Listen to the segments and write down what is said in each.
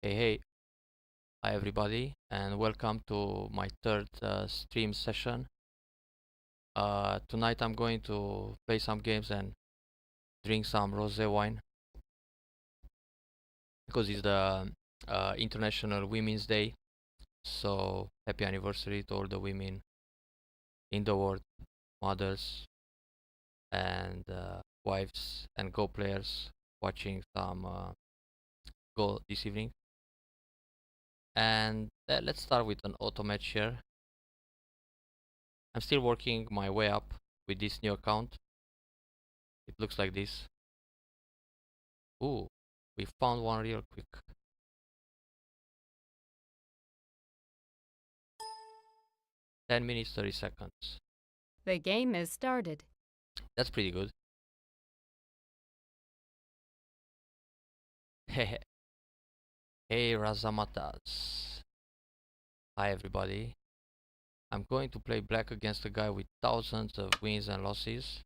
Hey, hi everybody, and welcome to my third stream session. Tonight I'm going to play some games and drink some rosé wine because it's the International Women's Day. So happy anniversary to all the women in the world, mothers and wives and Go players watching some Go this evening. And let's start with an auto match here. I'm still working my way up with this new account. It looks like this. Ooh, we found one real quick. 10 minutes, 30 seconds. The game is started. That's pretty good. Hey, Razamatas. Hi, everybody. I'm going to play black against a guy with thousands of wins and losses.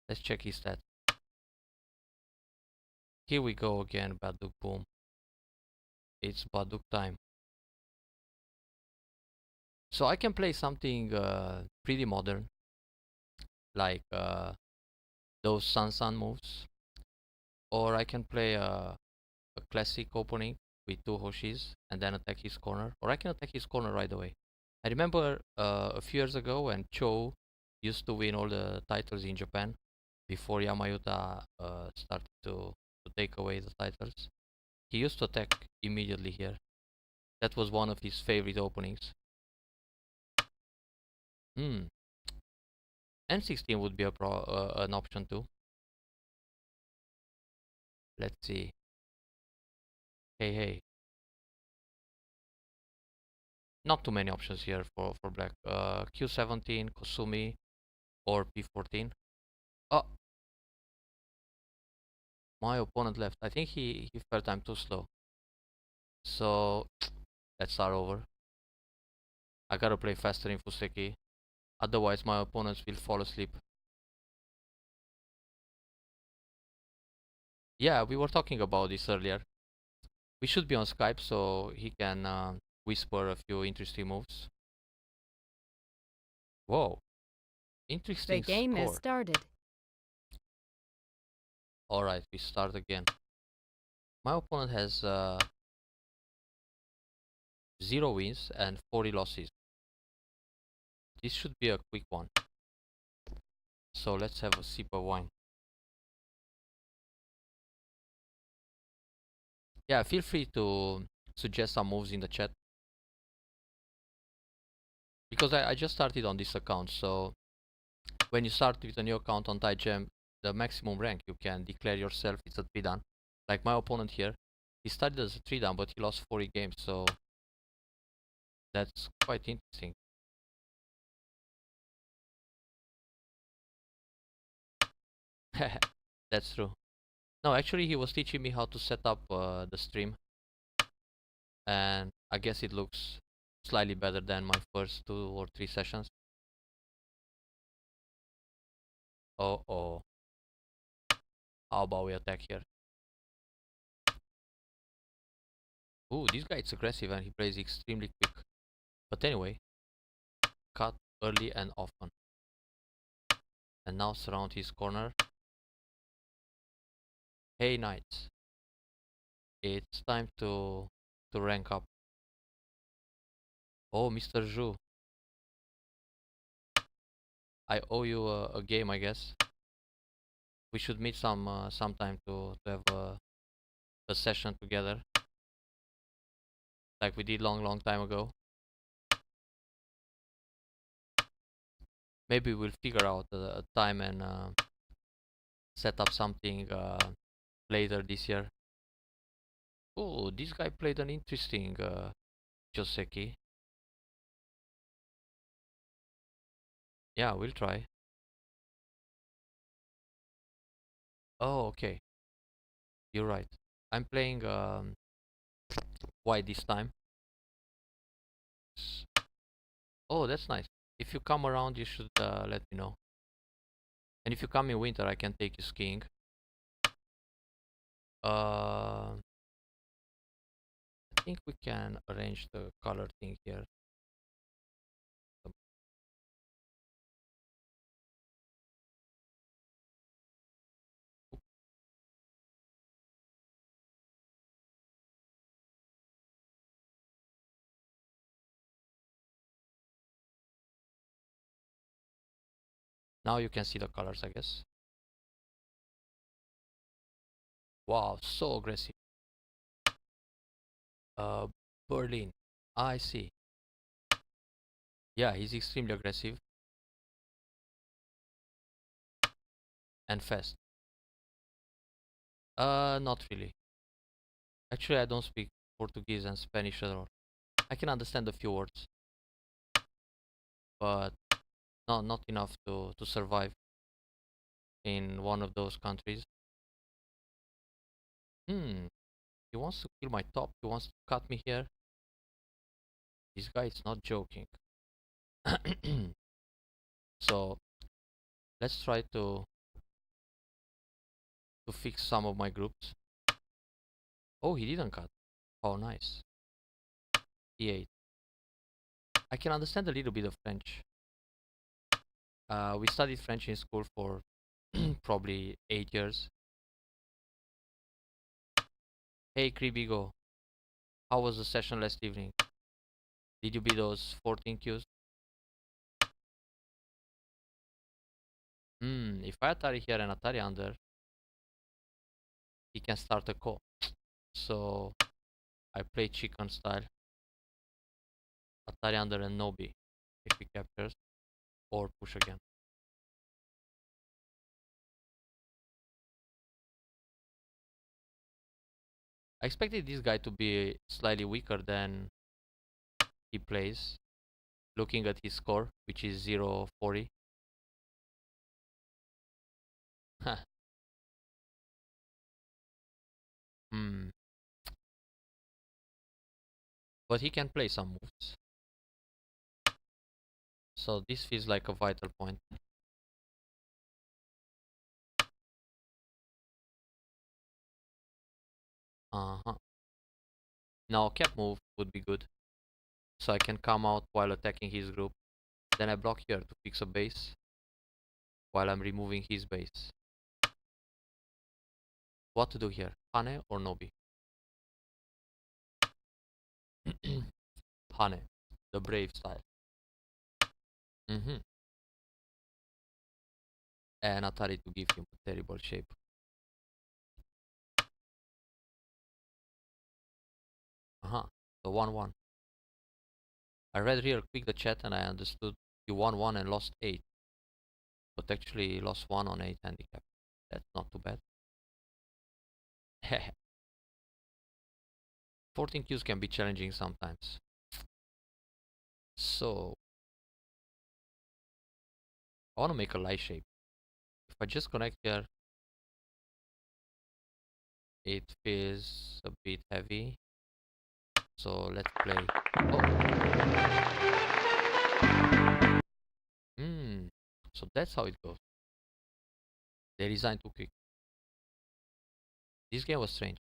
Let's check his stats. Here we go again, Baduk Boom. It's Baduk time. So I can play something pretty modern, like those Sansan moves. Or I can play a classic opening with two Hoshis and then attack his corner, or I can attack his corner right away. I remember a few years ago when Cho used to win all the titles in Japan before Yamayuta started to take away the titles. He used to attack immediately here. That was one of his favorite openings. Hmm. N16 would be an option too. Let's see. Hey. Not too many options here for black. Q17, Kosumi, or P14. Oh, my opponent left. I think he felt I'm too slow. So let's start over. I gotta play faster in Fuseki. Otherwise my opponents will fall asleep. Yeah, we were talking about this earlier. We should be on Skype so he can whisper a few interesting moves. Whoa, The interesting game is score. started. Alright, we start again. My opponent has 0 wins and 40 losses. This should be a quick one. So let's have a sip of wine. Yeah, feel free to suggest some moves in the chat. Because I just started on this account, so when you start with a new account on Tygem, the maximum rank you can declare yourself is a 3 dan. Like my opponent here, he started as a 3 dan, but he lost 40 games, so that's quite interesting. That's true. No, actually he was teaching me how to set up the stream, and I guess it looks slightly better than my first 2 or 3 sessions. Oh, how about we attack here? Ooh, this guy is aggressive and he plays extremely quick. But anyway, cut early and often. And now surround his corner. Hey knights, it's time to rank up. Oh, Mr. Zhu, I owe you a game, I guess. We should meet sometime to have a session together, like we did long time ago. Maybe we'll figure out a time and set up something later this year. Oh, this guy played an interesting Joseki. Yeah, we'll try. Oh, okay. You're right. I'm playing white this time. Oh, that's nice. If you come around, you should let me know. And if you come in winter, I can take you skiing. Uh, think we can arrange the color thing here. Now you can see the colors, I guess. Wow, so aggressive. Uh, Berlin. I see. Yeah, he's extremely aggressive and fast. Not really. Actually, I don't speak Portuguese and Spanish at all. I can understand a few words, but not enough to survive in one of those countries. Hmm, he wants to kill my top. He wants to cut me here. This guy is not joking. So let's try to fix some of my groups. Oh, he didn't cut. Oh, nice. E8. I can understand a little bit of French. We studied French in school for probably 8 years. Hey, Kribigo, how was the session last evening? Did you beat those 14 Qs? If I Atari here and Atari under, he can start a call. So I play chicken style. Atari under and Nobi if he captures, or push again. I expected this guy to be slightly weaker than he plays, looking at his score, which is 0-40. Hmm. But he can play some moves. So this feels like a vital point. Uh-huh. Now cap move would be good. So I can come out while attacking his group. Then I block here to fix a base while I'm removing his base. What to do here? Hane or Nobi? Hane, the brave style. And Atari to give him a terrible shape. So 1-1. I read real quick the chat and I understood you won 1 and lost 8. But actually lost 1 on 8 handicap. That's not too bad. 14 Qs can be challenging sometimes. So I want to make a lie shape. If I just connect here, it feels a bit heavy. So let's play. Oh. So that's how it goes. They resigned too quick. This game was strange.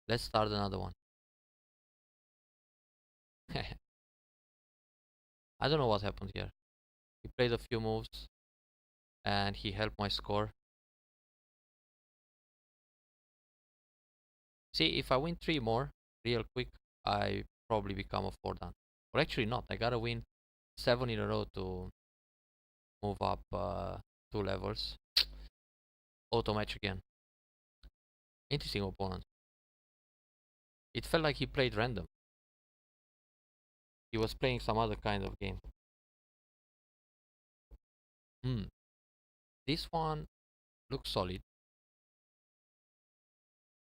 Let's start another one. I don't know what happened here. He played a few moves and he helped my score. See, if I win 3 more real quick, I probably become a 4 dan. Or actually not. I gotta win 7 in a row to move up 2 levels. Auto match again. Interesting opponent. It felt like he played random. He was playing some other kind of game. This one looks solid.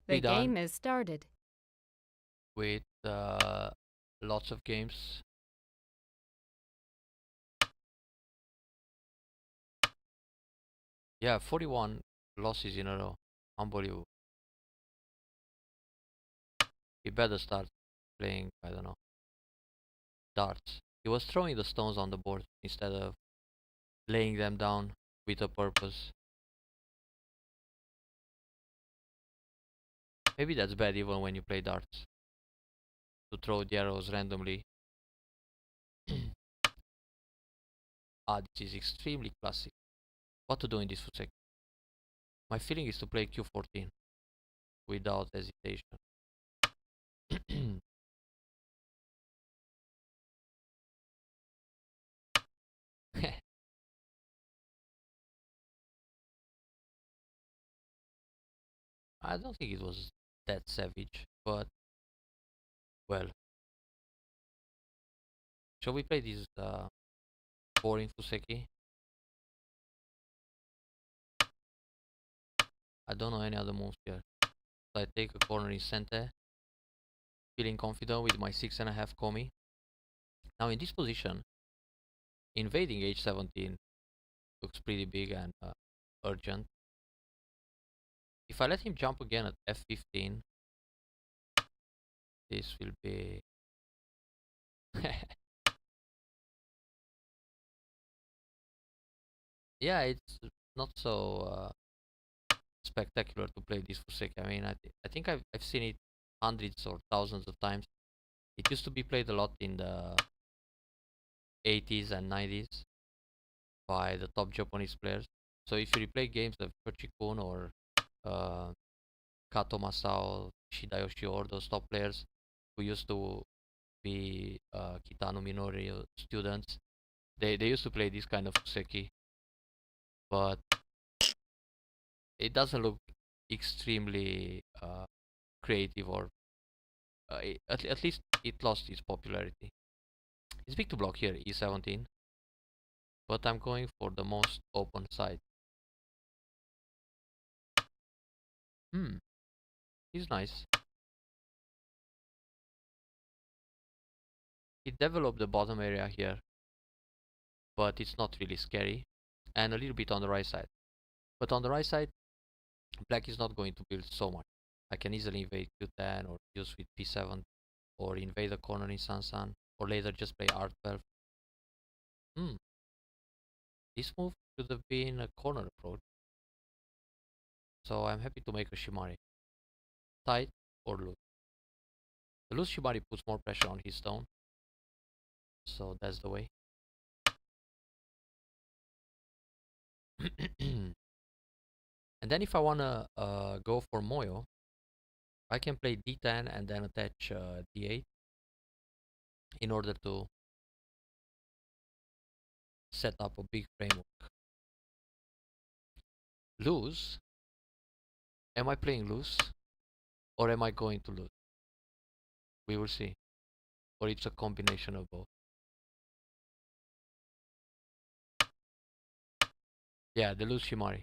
The game is started. With lots of games. Yeah, 41 losses in a row. Unbelievable. He better start playing, I don't know, darts. He was throwing the stones on the board instead of laying them down with a purpose. Maybe that's bad even when you play darts. to throw the arrows randomly. Ah, this is extremely classic. What to do in this Fuseki? My feeling is to play Q14 without hesitation. I don't think it was that savage, but well. Shall we play this boring Fuseki? I don't know any other moves here. So I take a corner in center, feeling confident with my 6.5 Komi. Now in this position, invading h17 looks pretty big and urgent. If I let him jump again at f15, this will be... yeah, it's not so spectacular to play this Fuseki. I mean, I think I've seen it hundreds or thousands of times. It used to be played a lot in the 80s and 90s by the top Japanese players. So if you replay games of Shochikun or uh, Kato Masao, Shidayoshi, or those top players who used to be Kitano Minoru students, they used to play this kind of Fuseki, but it doesn't look extremely creative, or at least it lost its popularity. It's big to block here, e17, but I'm going for the most open side. He's nice. He developed the bottom area here, but it's not really scary, and a little bit on the right side. But on the right side, black is not going to build so much. I can easily invade q10 or use with p7, or invade a corner in Sansan, or later just play r12. This move should have been a corner approach, so I'm happy to make a Shimari. Tight or loose. The loose Shimari puts more pressure on his stone, so that's the way. And then if I wanna go for Moyo, I can play d10 and then attach d8 in order to set up a big framework. Lose? Am I playing loose? Or am I going to lose? We will see. Or it's a combination of both. Yeah, the loose Shimari.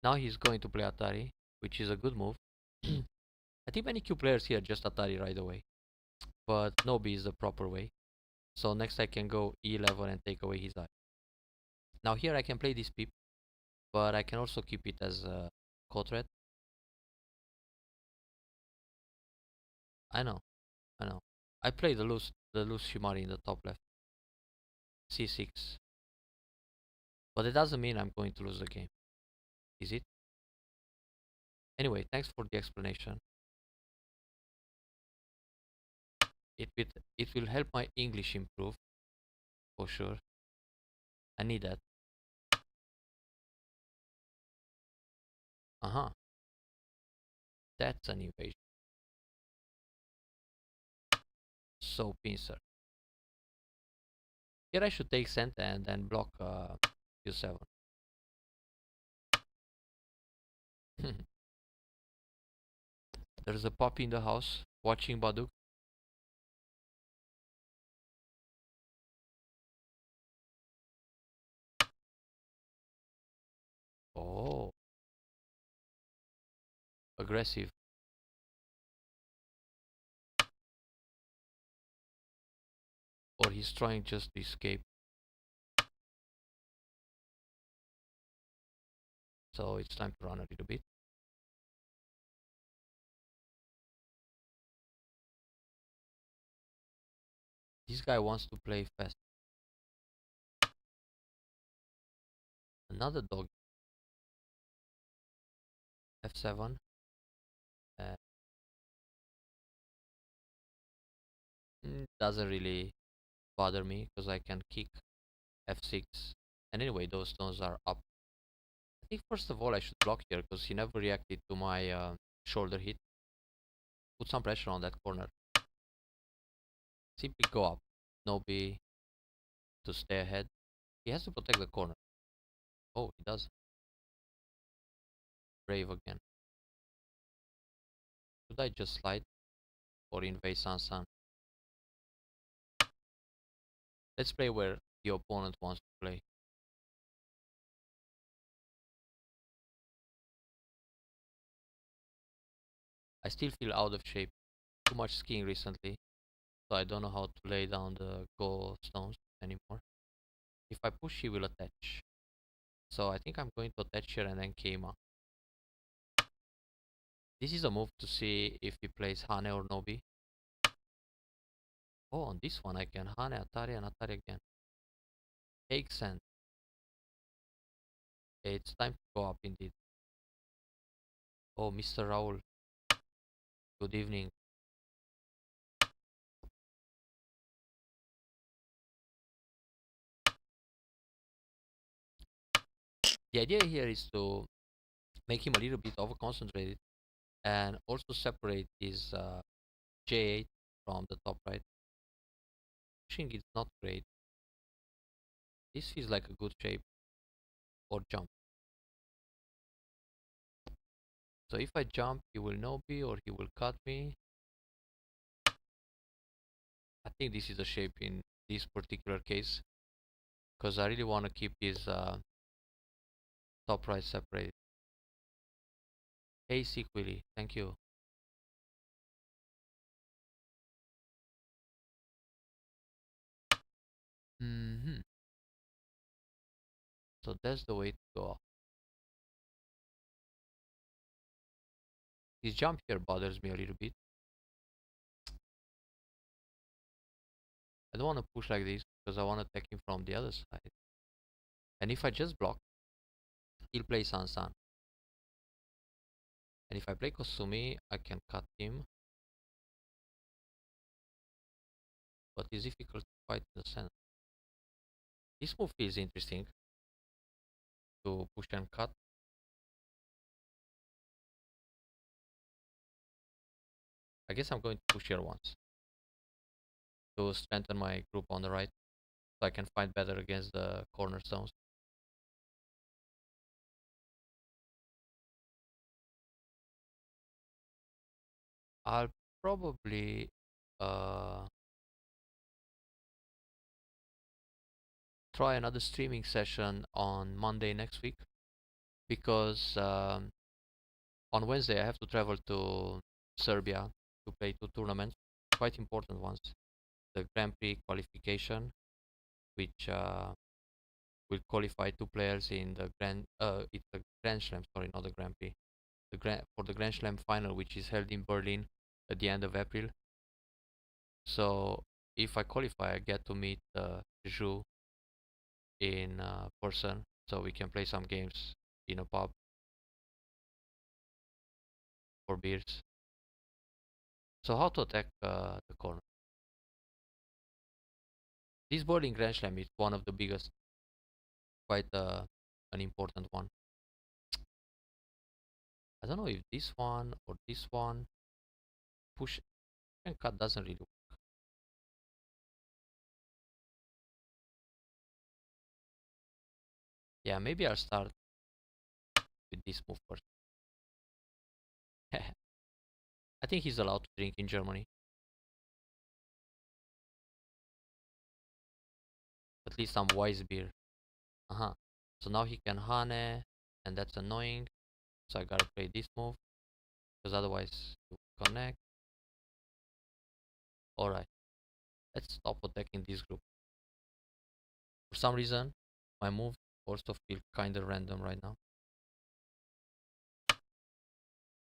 Now he's going to play Atari, which is a good move. I think many Q players here just Atari right away, but Nobi is the proper way. So next I can go E11 and take away his eye. Now here I can play this pip, but I can also keep it as a co-threat. I know, I know. I play the loose Shimari in the top left. C6. But it doesn't mean I'm going to lose the game. Is it? Anyway, thanks for the explanation. It will help my English improve, for sure. I need that. That's an invasion. So pincer. Here I should take center and then block Q7. There's a puppy in the house watching Baduk. Oh, aggressive. Or he's trying just to escape. So it's time to run a little bit. This guy wants to play fast. Another dog. F7. Doesn't really bother me because I can kick f6. And anyway, those stones are up. I think first of all I should block here because he never reacted to my shoulder hit. Put some pressure on that corner. Simply go up. No B to stay ahead. He has to protect the corner. Oh, he does. Brave again. Should I just slide or invade Sansan? Let's play where the opponent wants to play. I still feel out of shape. Too much skiing recently, so I don't know how to lay down the go stones anymore. If I push, he will attach. So I think I'm going to attach here and then Keima. This is a move to see if he plays Hane or Nobi. Oh, on this one I can Hane, Atari, and Atari again. Take send. It's time to go up indeed. Oh, Mr. Raul. Good evening. The idea here is to make him a little bit over concentrated and also separate his J8 from the top right. Pushing is not great. This feels like a good shape or jump. So if I jump, he will no B or he will cut me. I think this is a shape in this particular case because I really want to keep his top right separated. Hey, Sequili, thank you. So that's the way to go. His jump here bothers me a little bit. I don't want to push like this because I want to attack him from the other side. And if I just block, he'll play Sansan. And if I play Kosumi, I can cut him. But it's difficult to fight in the center. This move feels interesting to push and cut. I guess I'm going to push here once to strengthen my group on the right so I can fight better against the cornerstones. I'll probably try another streaming session on Monday next week because on Wednesday I have to travel to Serbia to play two tournaments, quite important ones. The Grand Prix qualification, which will qualify two players in the it's the Grand Slam, sorry, not the Grand Prix. For the Grand Slam final, which is held in Berlin at the end of April. So if I qualify, I get to meet Zhu in person, so we can play some games in a pub for beers. So how to attack the corner? This Berlin Grand Slam is one of the biggest, quite an important one. I don't know if this one or this one push and cut doesn't really work. Yeah, maybe I'll start with this move first. I think he's allowed to drink in Germany. At least some wise beer. So now he can Hane, and that's annoying. So I gotta play this move because otherwise he will connect. Alright, let's stop attacking this group. For some reason, my moves also feel kinda random right now.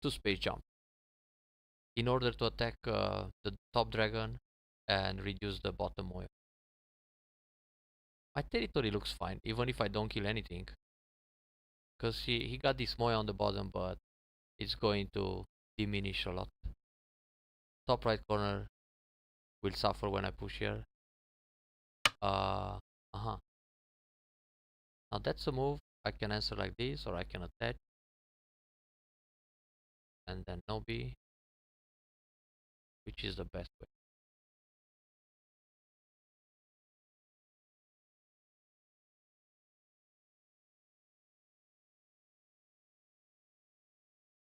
Two space jump in order to attack the top dragon and reduce the bottom oil. My territory looks fine, even if I don't kill anything. Because he got this moy on the bottom, but it's going to diminish a lot. Top right corner will suffer when I push here. Uh-huh. Now that's a move. I can answer like this, or I can attach and then no B, which is the best way.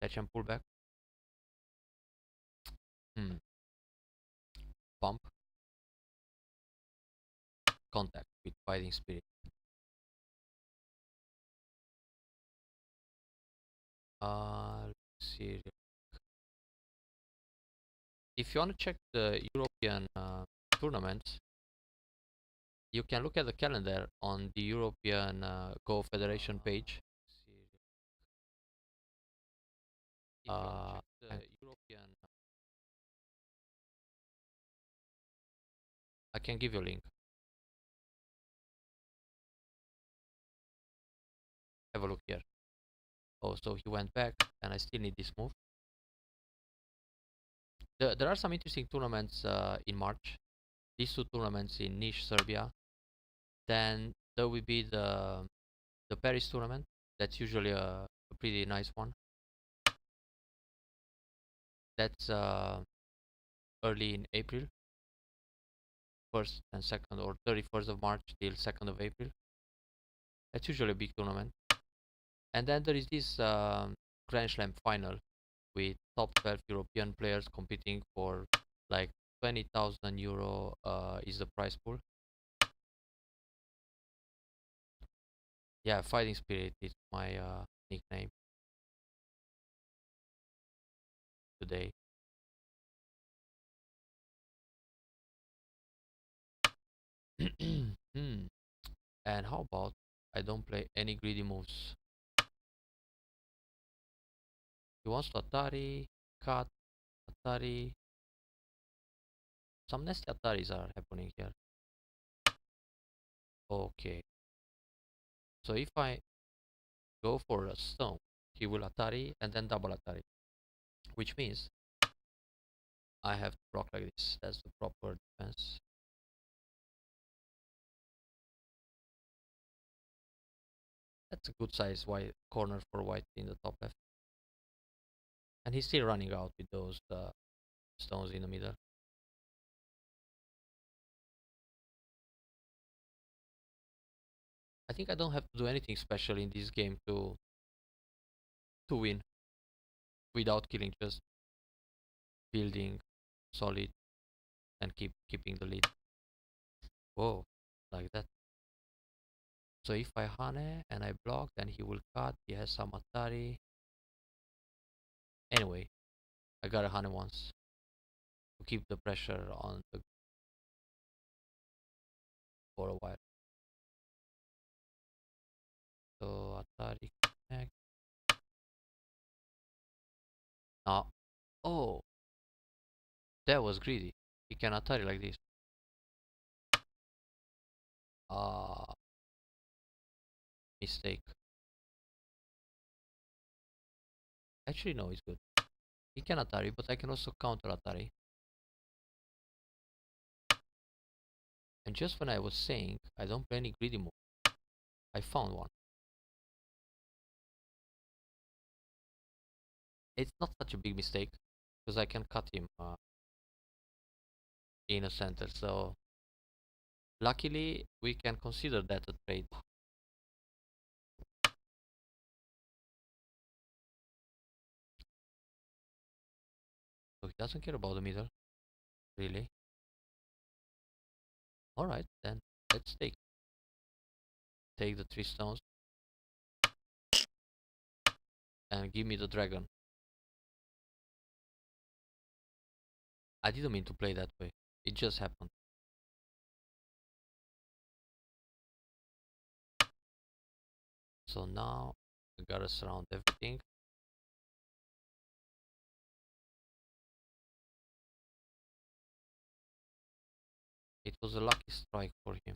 Attach and pull back. Pump. Contact with fighting spirit. Let's see. If you want to check the European tournaments, you can look at the calendar on the European Go Federation page. I can give you a link. Have a look here. Oh, so he went back, and I still need this move. There are some interesting tournaments in March. These two tournaments in Niš, Serbia. Then there will be the Paris tournament. That's usually a pretty nice one. That's early in April, 1st and 2nd, or 31st of March till 2nd of April. That's usually a big tournament. And then there is this Grand Slam final with top 12 European players competing for like 20,000 euro is the prize pool. Yeah, Fighting Spirit is my nickname today. And how about I don't play any greedy moves? He wants to Atari, cut, Atari. Some nasty Ataris are happening here. Okay. So if I go for a stone, he will Atari and then double Atari. Which means I have to block like this. That's the proper defense. That's a good size white corner for white in the top left. And he's still running out with those stones in the middle. I think I don't have to do anything special in this game to win without killing, just building solid and keeping the lead. Whoa, like that. So if I Hane and I block, then he will cut. He has some Atari. Anyway, I got a Hane once to keep the pressure on the for a while. So Atari connect. Now, oh, that was greedy. He can Atari like this. Mistake. Actually, no, it's good. He can Atari, but I can also counter Atari. And just when I was saying I don't play any greedy move, I found one. It's not such a big mistake because I can cut him in a center. So luckily we can consider that a trade. So he doesn't care about the middle, really. Alright, then let's take the 3 stones and give me the dragon. I didn't mean to play that way. It just happened. So now I gotta surround everything. It was a lucky strike for him.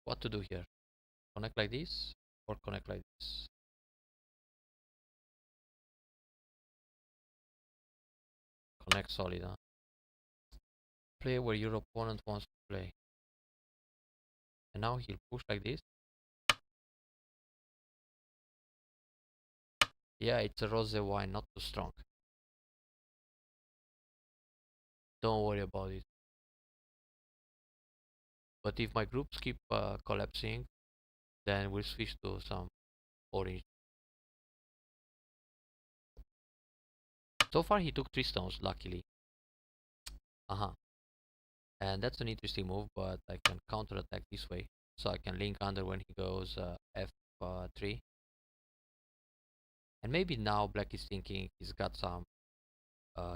What to do here? Connect like this or connect like this? connect solid, huh? Play where your opponent wants to play. And now he'll push like this. Yeah, it's a rosé wine, not too strong. Don't worry about it. But if my groups keep collapsing, then we'll switch to some orange. So far he took 3 stones, luckily. Uh-huh. And that's an interesting move, but I can counterattack this way. So I can link under when he goes f3. And maybe now black is thinking he's got some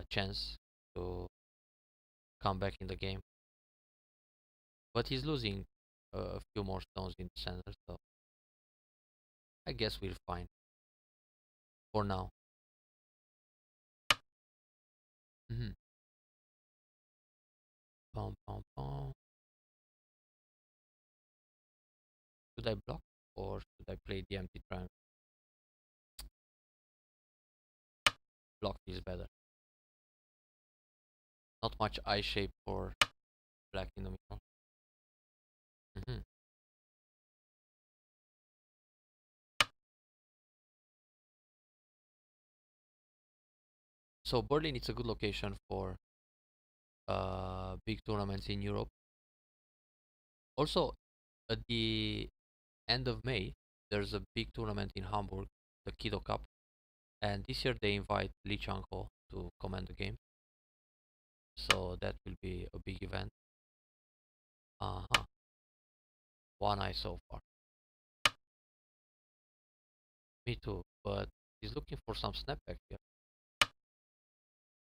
chance to come back in the game. But he's losing a few more stones in the center, so I guess we're fine for now. Mm-hmm. Pom, pom, pom. Should I block or should I play the empty triangle? Block is better. Not much eye shape for black in the middle. Mm-hmm. So Berlin is a good location for big tournaments in Europe. Also, at the end of May, there's a big tournament in Hamburg, the Kido Cup, and this year they invite Li Changho to command the game. So that will be a big event. Uh-huh. One eye so far. Me too, but he's looking for some snapback here.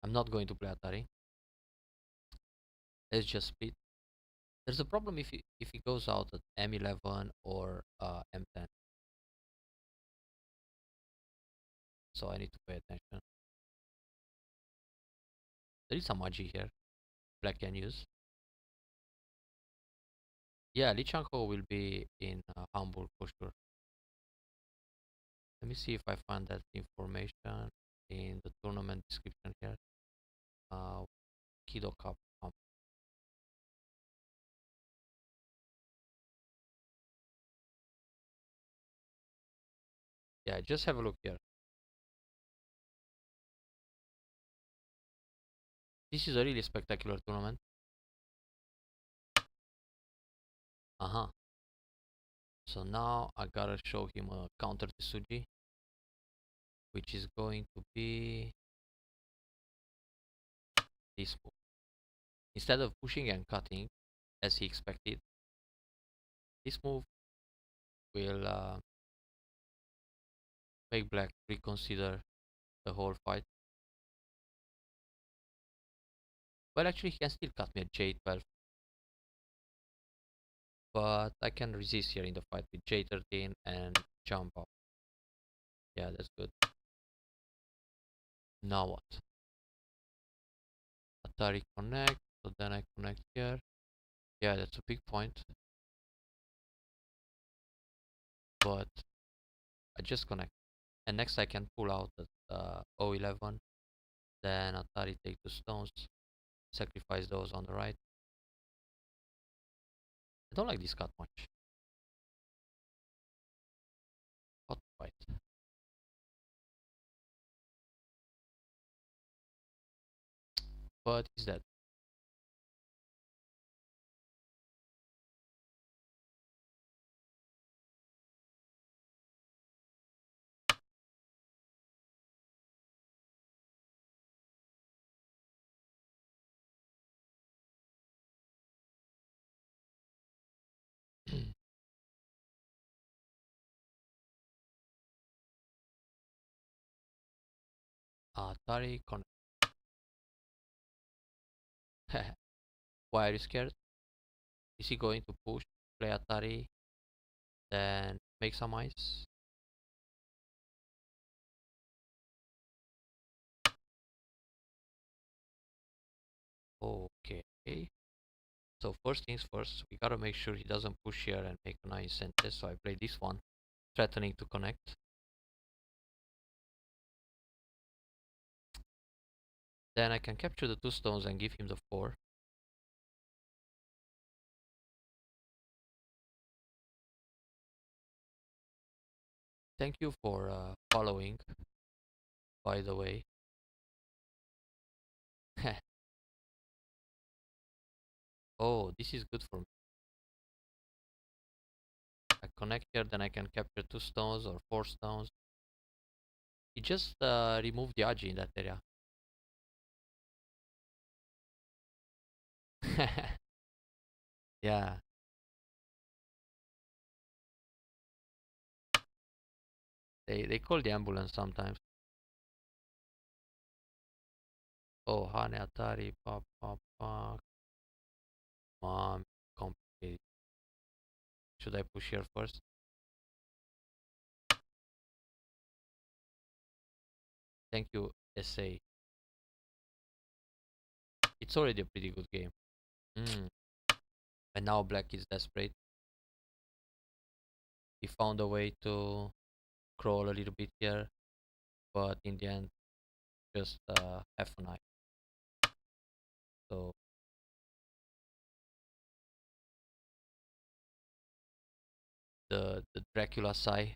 I'm not going to play Atari. Let's just split. There's a problem if he goes out at M11 or M10. So I need to pay attention. There is some Magi here. Black can use. Yeah, Li Changho will be in Hamburg for sure. Let me see if I find that information in the tournament description here. Kido Cup. Yeah, just have a look here. This is a really spectacular tournament. Uh-huh. So now I gotta show him a counter to Suji, which is going to be this move. Instead of pushing and cutting, as he expected, this move will make black reconsider the whole fight. Well, actually, he can still cut me at J12, but I can resist here in the fight with J13 and jump up. Yeah, that's good. Now what? Atari connect, so then I connect here. Yeah, that's a big point. But I just connect. And next I can pull out at O11. Then Atari take 2 stones. Sacrifice those on the right. I don't like this cut much. Hot fight. But he's dead. Atari connect. Why are you scared? Is he going to push, play Atari, then make some ice? Okay. So first things first, we gotta make sure he doesn't push here and make a nice center. So I play this one, threatening to connect. Then I can capture the 2 stones and give him the 4. Thank you for following, by the way. Oh, this is good for me. I connect here, then I can capture 2 stones or 4 stones. He just removed the Aji in that area. Yeah, they call the ambulance sometimes. Oh, Hane Atari, pa. Mom, complicated. Should I push here first? Thank you, SA. It's already a pretty good game. And now black is desperate. He found a way to crawl a little bit here, but in the end, just half a knife. So the Dracula sigh.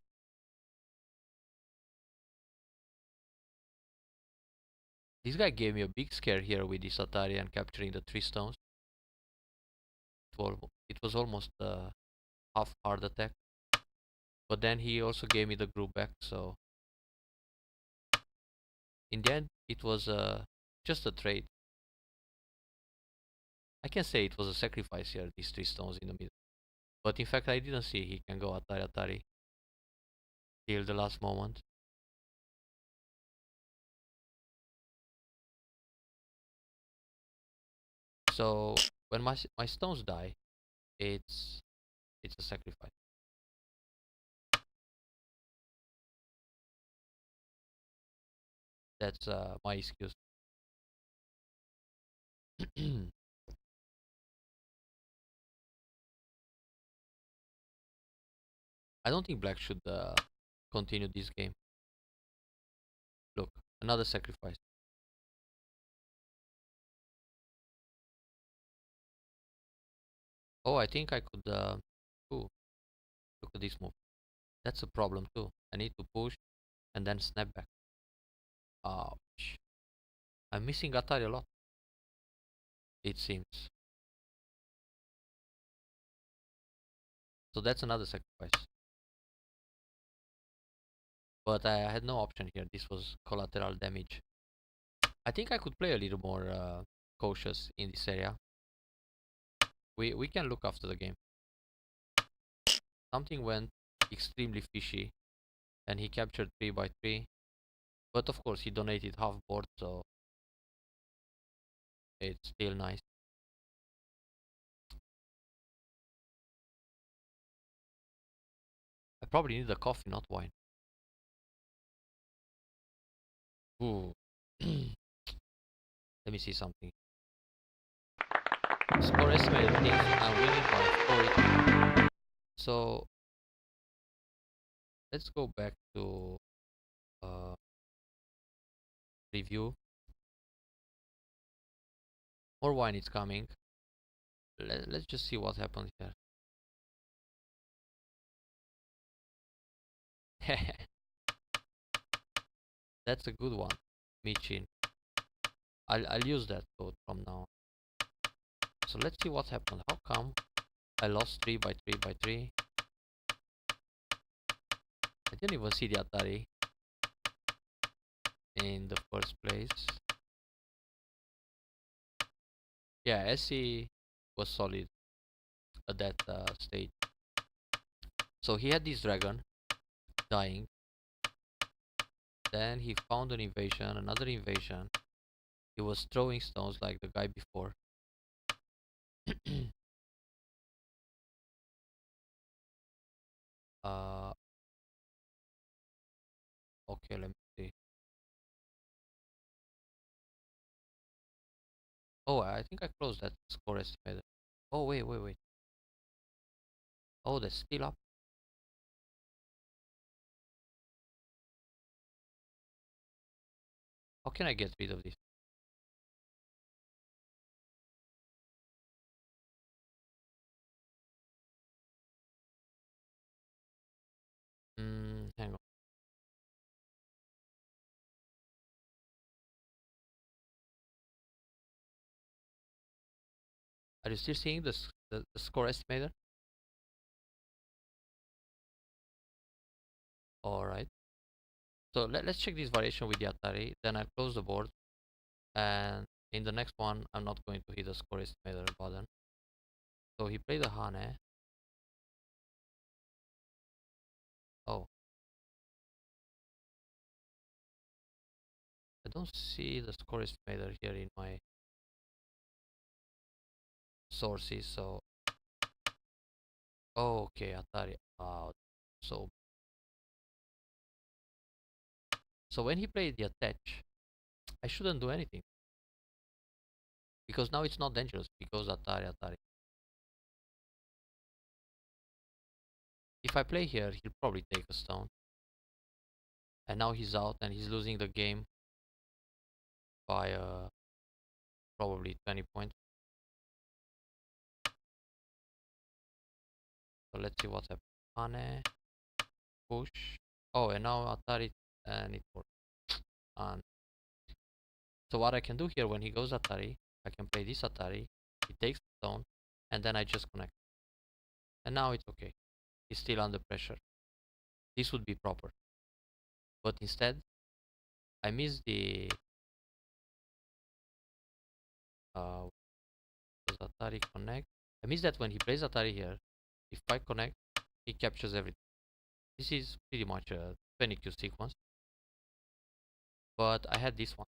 This guy gave me a big scare here with this Atari and capturing the 3 stones. It was almost a half heart attack. But then he also gave me the group back, so in the end it was just a trade. I can say it was a sacrifice here, these 3 stones in the middle. But in fact I didn't see he can go Atari Atari till the last moment. So when my stones die, it's a sacrifice. That's my excuse. I don't think black should continue this game. Look, another sacrifice. Oh, I think I could. Ooh, look at this move. That's a problem too. I need to push and then snap back. Ouch. I'm missing Atari a lot, it seems. So that's another sacrifice. But I had no option here. This was collateral damage. I think I could play a little more cautious in this area. We can look after the game. Something went extremely fishy, and he captured 3 by 3. But of course, he donated half board, so it's still nice. I probably need a coffee, not wine. Ooh. Let me see something. Score estimated things. I'm winning by 40. So let's go back to uh, review. More wine is coming. Let's just see what happens here. That's a good one, Michin. I'll use that code from now. So let's see what happened. How come I lost 3 by 3 by 3? I didn't even see the Atari in the first place. Yeah, SC was solid at that stage. So he had this dragon dying. Then he found an invasion, another invasion. He was throwing stones like the guy before. uh, okay, let me see. Oh, I think I closed that score estimator. Oh, wait. Oh, that's still up. How can I get rid of this? Are you still seeing the score estimator? Alright. So let's check this variation with the Atari. Then I'll close the board. And in the next one, I'm not going to hit the score estimator button. So he played the Hane. Oh, I don't see the score estimator here in my sources. So, oh, okay, Atari. So, so when he played the attach, I shouldn't do anything because now it's not dangerous because Atari. If I play here, he'll probably take a stone. And now he's out and he's losing the game by probably 20 points. So let's see what's happening. Hane, push. Oh, and now Atari and it works. And so what I can do here when he goes Atari, I can play this Atari. He takes the stone, and then I just connect. And now it's okay. He's still under pressure. This would be proper. But instead, I miss the does Atari connect? I miss that when he plays Atari here, if I connect, he captures everything. This is pretty much a 20Q sequence. But I had this one,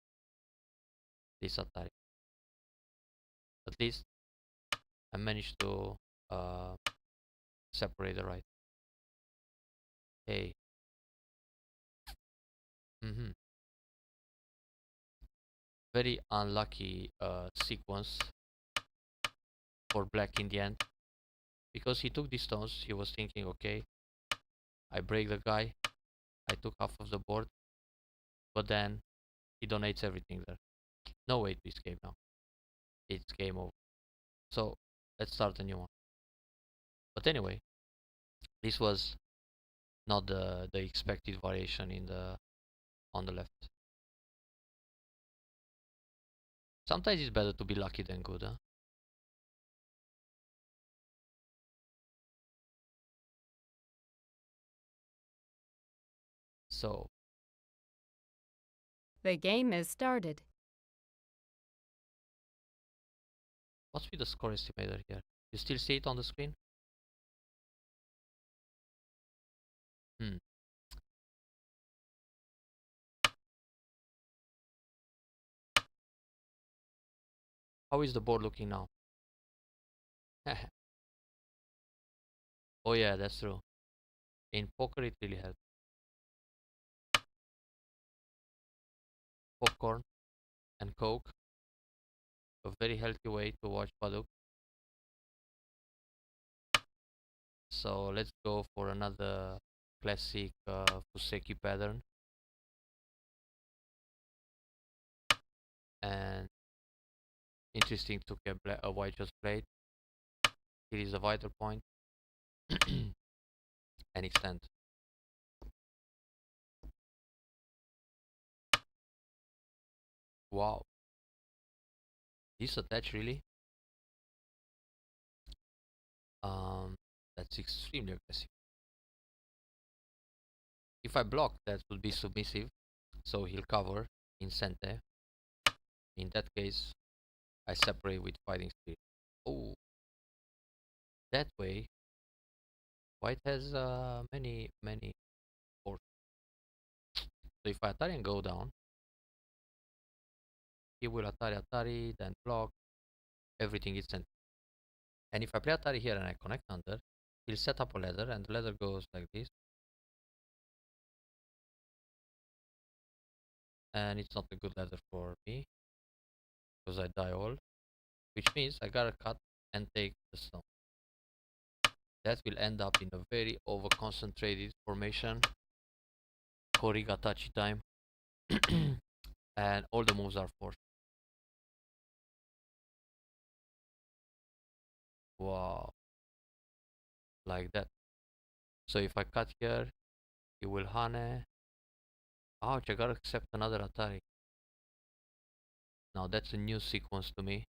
this Atari. At least I managed to separate the right. Hey. Very unlucky sequence for black in the end. Because he took these stones, he was thinking, okay, I break the guy, I took half of the board, but then he donates everything there. No way to escape now. It's game over. So let's start a new one. But anyway, this was not the expected variation in the on the left. Sometimes it's better to be lucky than good, huh? So the game is started. what's with the score estimator here? You still see it on the screen? How is the board looking now? Oh yeah, that's true. In poker it really helps. Popcorn and Coke. A very healthy way to watch Baduk. So let's go for another classic Fuseki pattern. And interesting to get a white just played. Here is a vital point. And extend. Wow. This attach really? That's extremely aggressive. If I block, that would be submissive. So he'll cover in center. In that case, I separate with fighting spirit. Oh, that way, white has many forces. So if I Atari and go down, he will Atari, then block. Everything is centered. And if I play Atari here and I connect under, he'll set up a ladder, and the ladder goes like this. And it's not a good ladder for me because I die all, which means I gotta cut and take the stone. That will end up in a very over concentrated formation. Korigatachi time. And all the moves are forced. Wow. Like that. So if I cut here, he will Hane. Ouch, I gotta accept another Atari. Now that's a new sequence to me.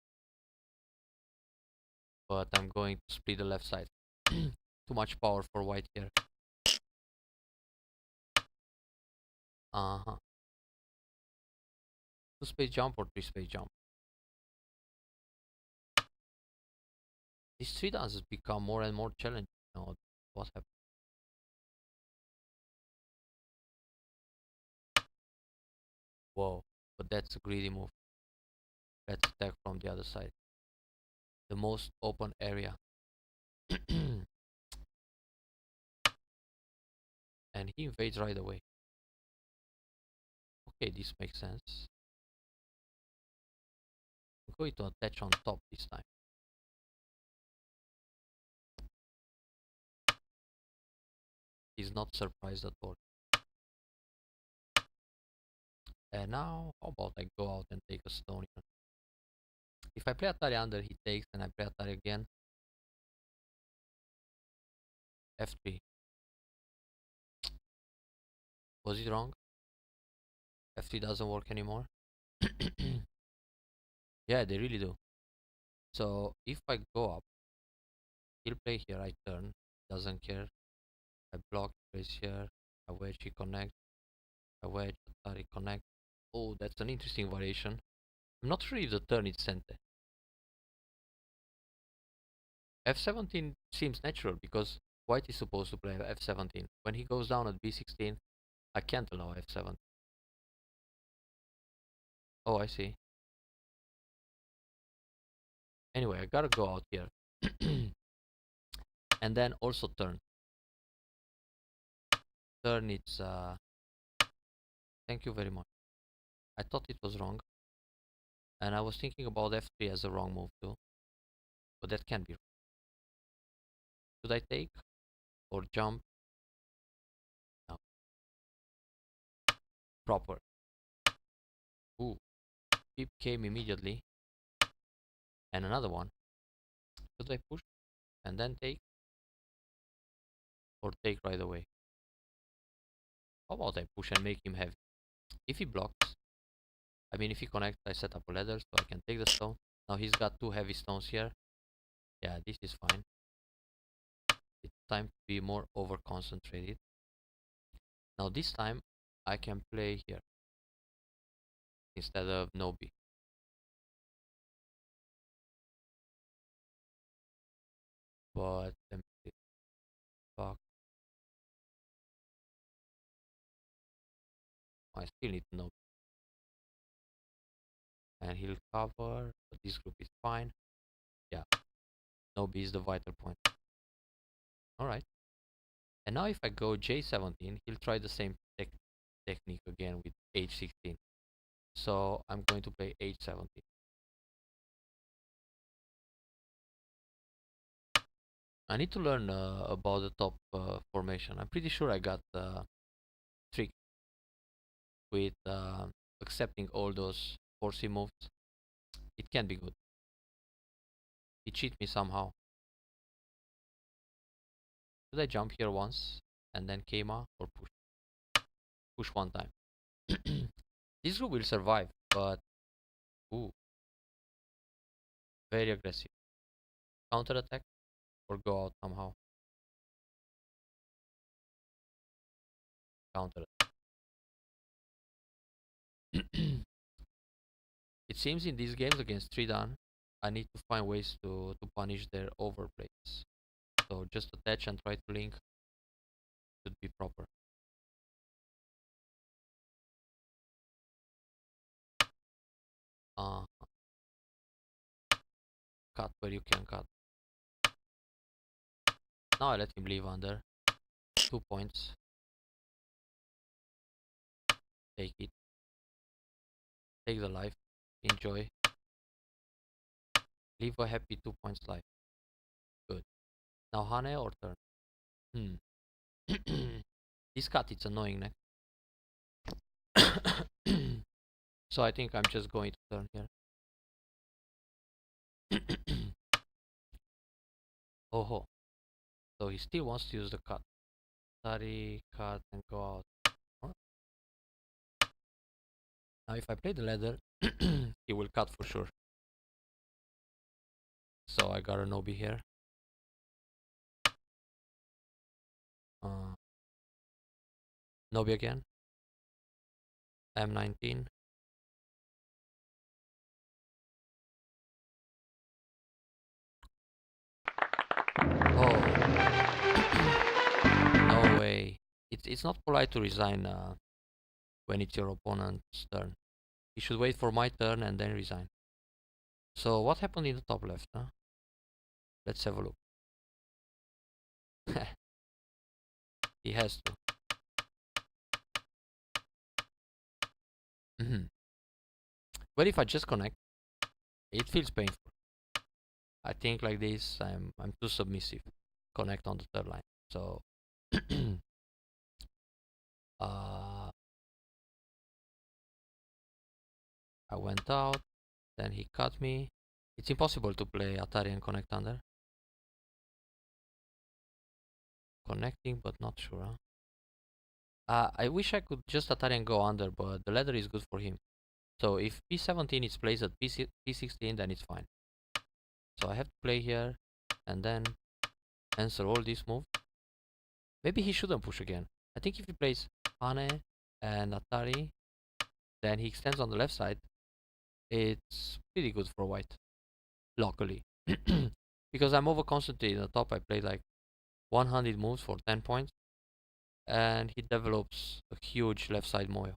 but I'm going to split the left side. Too much power for white here. Uh-huh. 2-space jump or 3-space jump? These 3 dances become more and more challenging. No, what happened? Whoa, but that's a greedy move. Let's attack from the other side. The most open area. And he invades right away. Okay, this makes sense. I'm going to attach on top this time. He's not surprised at all. And now, how about I go out and take a stone here? If I play Atari under, he takes, and I play Atari again. F3. Was it wrong? F3 doesn't work anymore. Yeah, they really do. So if I go up, he'll play here, I turn, doesn't care. I block, plays here, I wedge, he connect, I wedge, Atari connect. Oh, that's an interesting variation. I'm not sure if the turn is center. F17 seems natural because white is supposed to play F17. When he goes down at B16, I can't allow F7. Oh, I see. Anyway, I gotta go out here. And then also turn. Turn it's thank you very much. I thought it was wrong. And I was thinking about F3 as a wrong move too. But that can't be wrong. Should I take or jump? No. Proper. Ooh. Pip came immediately. And another one. Should I push and then take? Or take right away? How about I push and make him heavy? If he blocks, I mean if he connects, I set up a ladder so I can take the stone. Now he's got 2 heavy stones here. Yeah, this is fine. It's time to be more over concentrated. Now this time I can play here instead of no B. But let me see. Fuck. I still need to know. And he'll cover, but this group is fine. Yeah, no B is the vital point. Alright. And now if I go J17, he'll try the same technique again with H16. So I'm going to play H17. I need to learn about the top formation. I'm pretty sure I got the trick with accepting all those 4C moves. It can be good. He cheat me somehow. Should I jump here once and then Keima or push? Push one time. This group will survive, but ooh, very aggressive. Counter attack or go out somehow. Counter attack. It seems in these games against 3 dan, I need to find ways to punish their overplays. So just attach and try to link should be proper. Uh, cut where you can cut. Now I let him leave under. 2 points. Take it. Take the life. Enjoy. Leave a happy 2 points life. Good. Now Hane or turn? This cut, it's annoying next. So I think I'm just going to turn here. Oh ho. So he still wants to use the cut. Study, cut, and go out. Right. Now if I play the ladder, he will cut for sure. So I got a Nobi here. Nobi again. M19. Oh, no way. It's not polite to resign when it's your opponent's turn. You should wait for my turn and then resign. So what happened in the top left? Huh? Let's have a look. He has to. But if I just connect, it feels painful. I think like this, I'm too submissive. Connect on the third line. So uh, I went out. Then he cut me. It's impossible to play Atari and connect under. Connecting, but not sure. Huh? I wish I could just Atari and go under, but the ladder is good for him. So if P17 is placed at P16, then it's fine. So I have to play here and then answer all these moves. Maybe he shouldn't push again. I think if he plays Hane and Atari, then he extends on the left side. It's pretty good for white, locally. Because I'm over concentrated in the top, I played like 100 moves for 10 points. And he develops a huge left side moyo.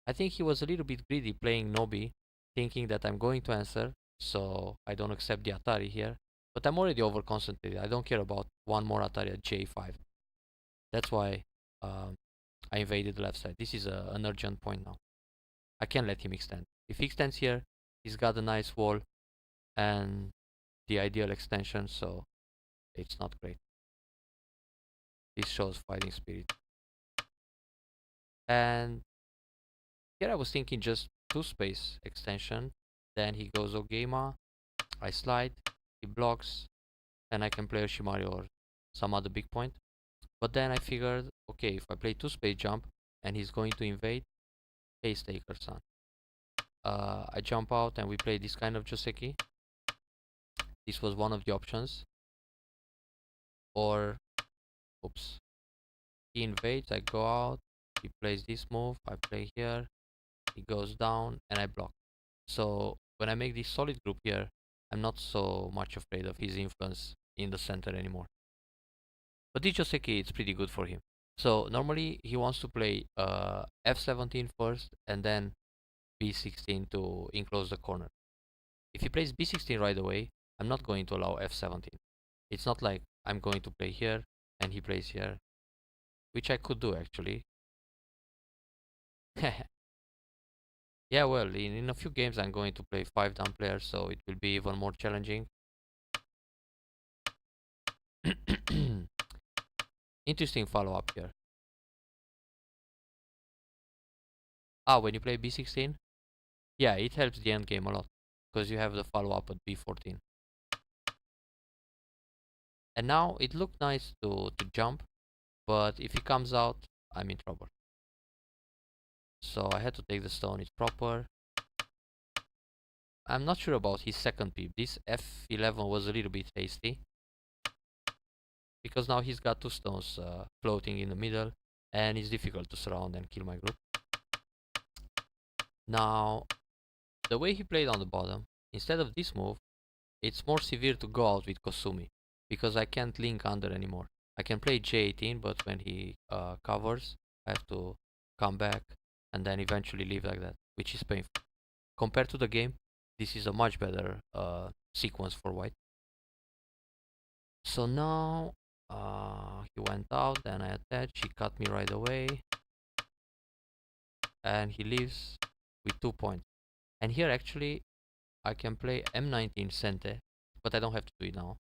I think he was a little bit greedy playing Nobi, thinking that I'm going to answer, so I don't accept the Atari here. But I'm already over concentrated. I don't care about one more Atari at J5. That's why I invaded the left side. This is an urgent point now. I can't let him extend. If he extends here, he's got a nice wall and the ideal extension, so it's not great. This shows fighting spirit. And here I was thinking just 2-space extension. Then he goes Ogema, I slide, he blocks, and I can play Oshimari or some other big point. But then I figured, okay, if I play 2-space jump and he's going to invade, Haze Taker, son. I jump out and we play this kind of Joseki. This was one of the options. Or, oops, he invades, I go out, he plays this move, I play here, he goes down, and I block. So when I make this solid group here, I'm not so much afraid of his influence in the center anymore. But this Joseki, it's pretty good for him. So normally he wants to play F17 first and then B16 to enclose the corner. If he plays B16 right away, I'm not going to allow F17. It's not like I'm going to play here and he plays here, which I could do actually. Yeah, well, in a few games I'm going to play 5 down players, so it will be even more challenging. Interesting follow-up here. When you play B16, yeah, it helps the end game a lot because you have the follow-up at B14. And now it looked nice to jump, but if he comes out, I'm in trouble. So I had to take the stone. It's proper. I'm not sure about his second peep. This F11 was a little bit hasty because now he's got 2 stones floating in the middle, and it's difficult to surround and kill my group. Now, the way he played on the bottom, instead of this move, it's more severe to go out with Kosumi because I can't link under anymore. I can play J18, but when he covers, I have to come back and then eventually leave like that, which is painful. Compared to the game, this is a much better sequence for white. So now he went out, then I attached, he cut me right away, and he leaves with 2 points. And here actually I can play M19 Sente, but I don't have to do it now.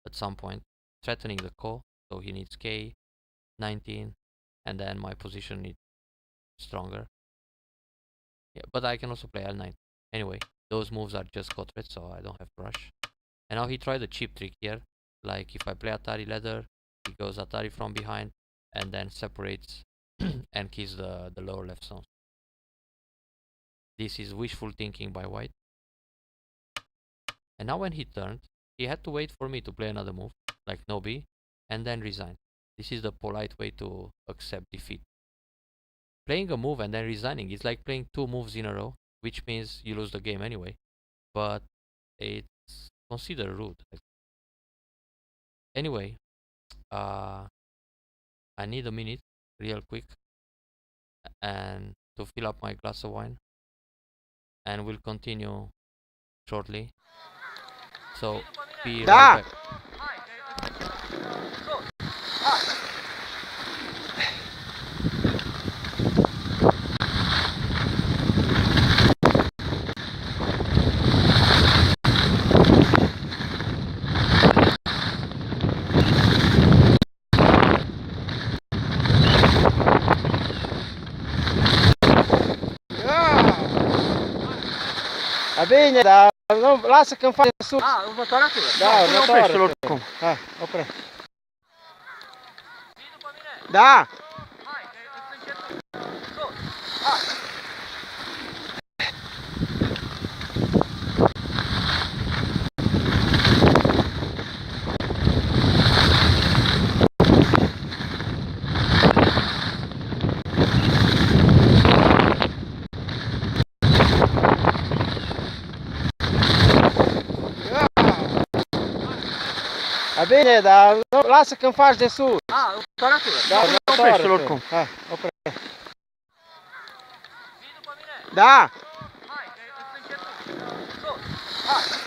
At some point, threatening the Ko, so he needs K19, and then my position is stronger. Yeah, but I can also play L9. Anyway, those moves are just Ko threats, so I don't have to rush. And now he tried a cheap trick here, like if I play Atari ladder, he goes Atari from behind, and then separates and kills the lower left stone. This is wishful thinking by white. And now when he turned, he had to wait for me to play another move, like no B, and then resign. This is the polite way to accept defeat. Playing a move and then resigning is like playing 2 moves in a row, which means you lose the game anyway. But it's considered rude. Anyway, I need a minute, real quick, and to fill up my glass of wine, and we'll continue shortly. So be right back. Va bene, da, no, lascia che fare su. Ah, următoarea tură. Da, următoarea. Oricum. Hai, opre. Da. Hai, îți încep. Sus. Hai. Va bene, da, no, lascia che faci de sus. Ah, următoarea tură. Da, următoarea. Oricum. Hai, opre. Da. Hai, îți încep. Sus. Hai.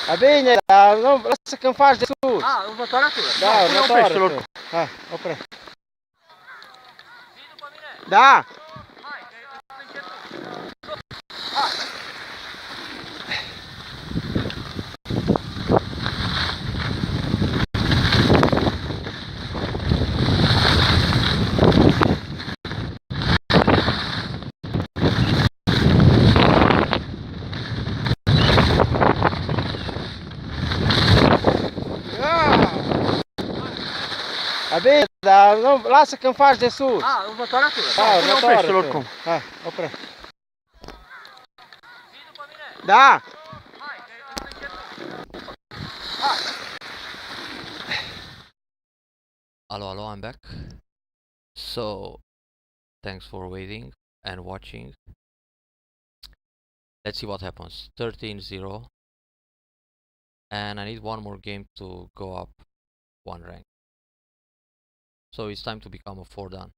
Va bene, da, no, lascia che faci de sus. Ah, următoarea tură. Da, următoarea. Hai, opre. Da. Hai, îți încep. Sus. Hai. Va bene, da, no, lascia che faci de sus. Ah, următoarea tură. Da, următoarea. Oricum. Hai, opre. Da. Hai, îți încep. Hai. Hello, I'm back. So, thanks for waiting and watching. Let's see what happens. 13-0. And I need one more game to go up 1 rank. So it's time to become a 4 dan.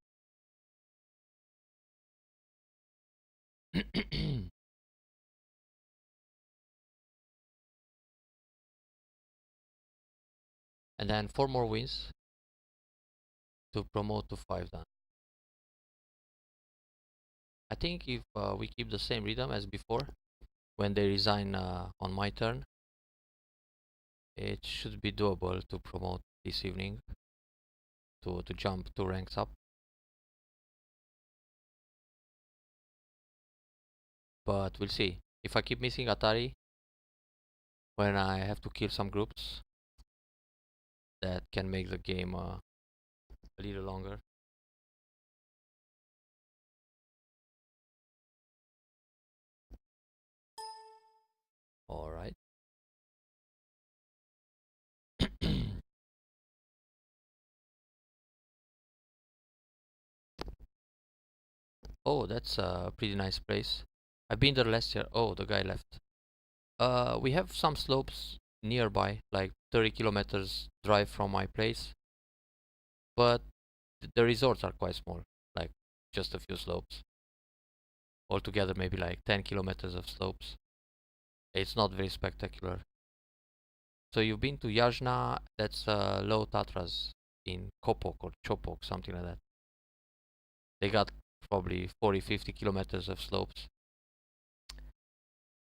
And then 4 more wins to promote to 5 dan. I think if we keep the same rhythm as before, when they resign on my turn, it should be doable to promote this evening, to jump 2 ranks up. But we'll see. If I keep missing Atari when I have to kill some groups, that can make the game a little longer. Alright. Oh, that's a pretty nice place. I've been there last year. Oh, the guy left. We have some slopes nearby, like 30 kilometers drive from my place. But the resorts are quite small, like just a few slopes. Altogether, maybe like 10 kilometers of slopes. It's not very spectacular. So you've been to Yajna, that's Low Tatras in Kopok or Chopok, something like that. They got probably 40-50 kilometers of slopes.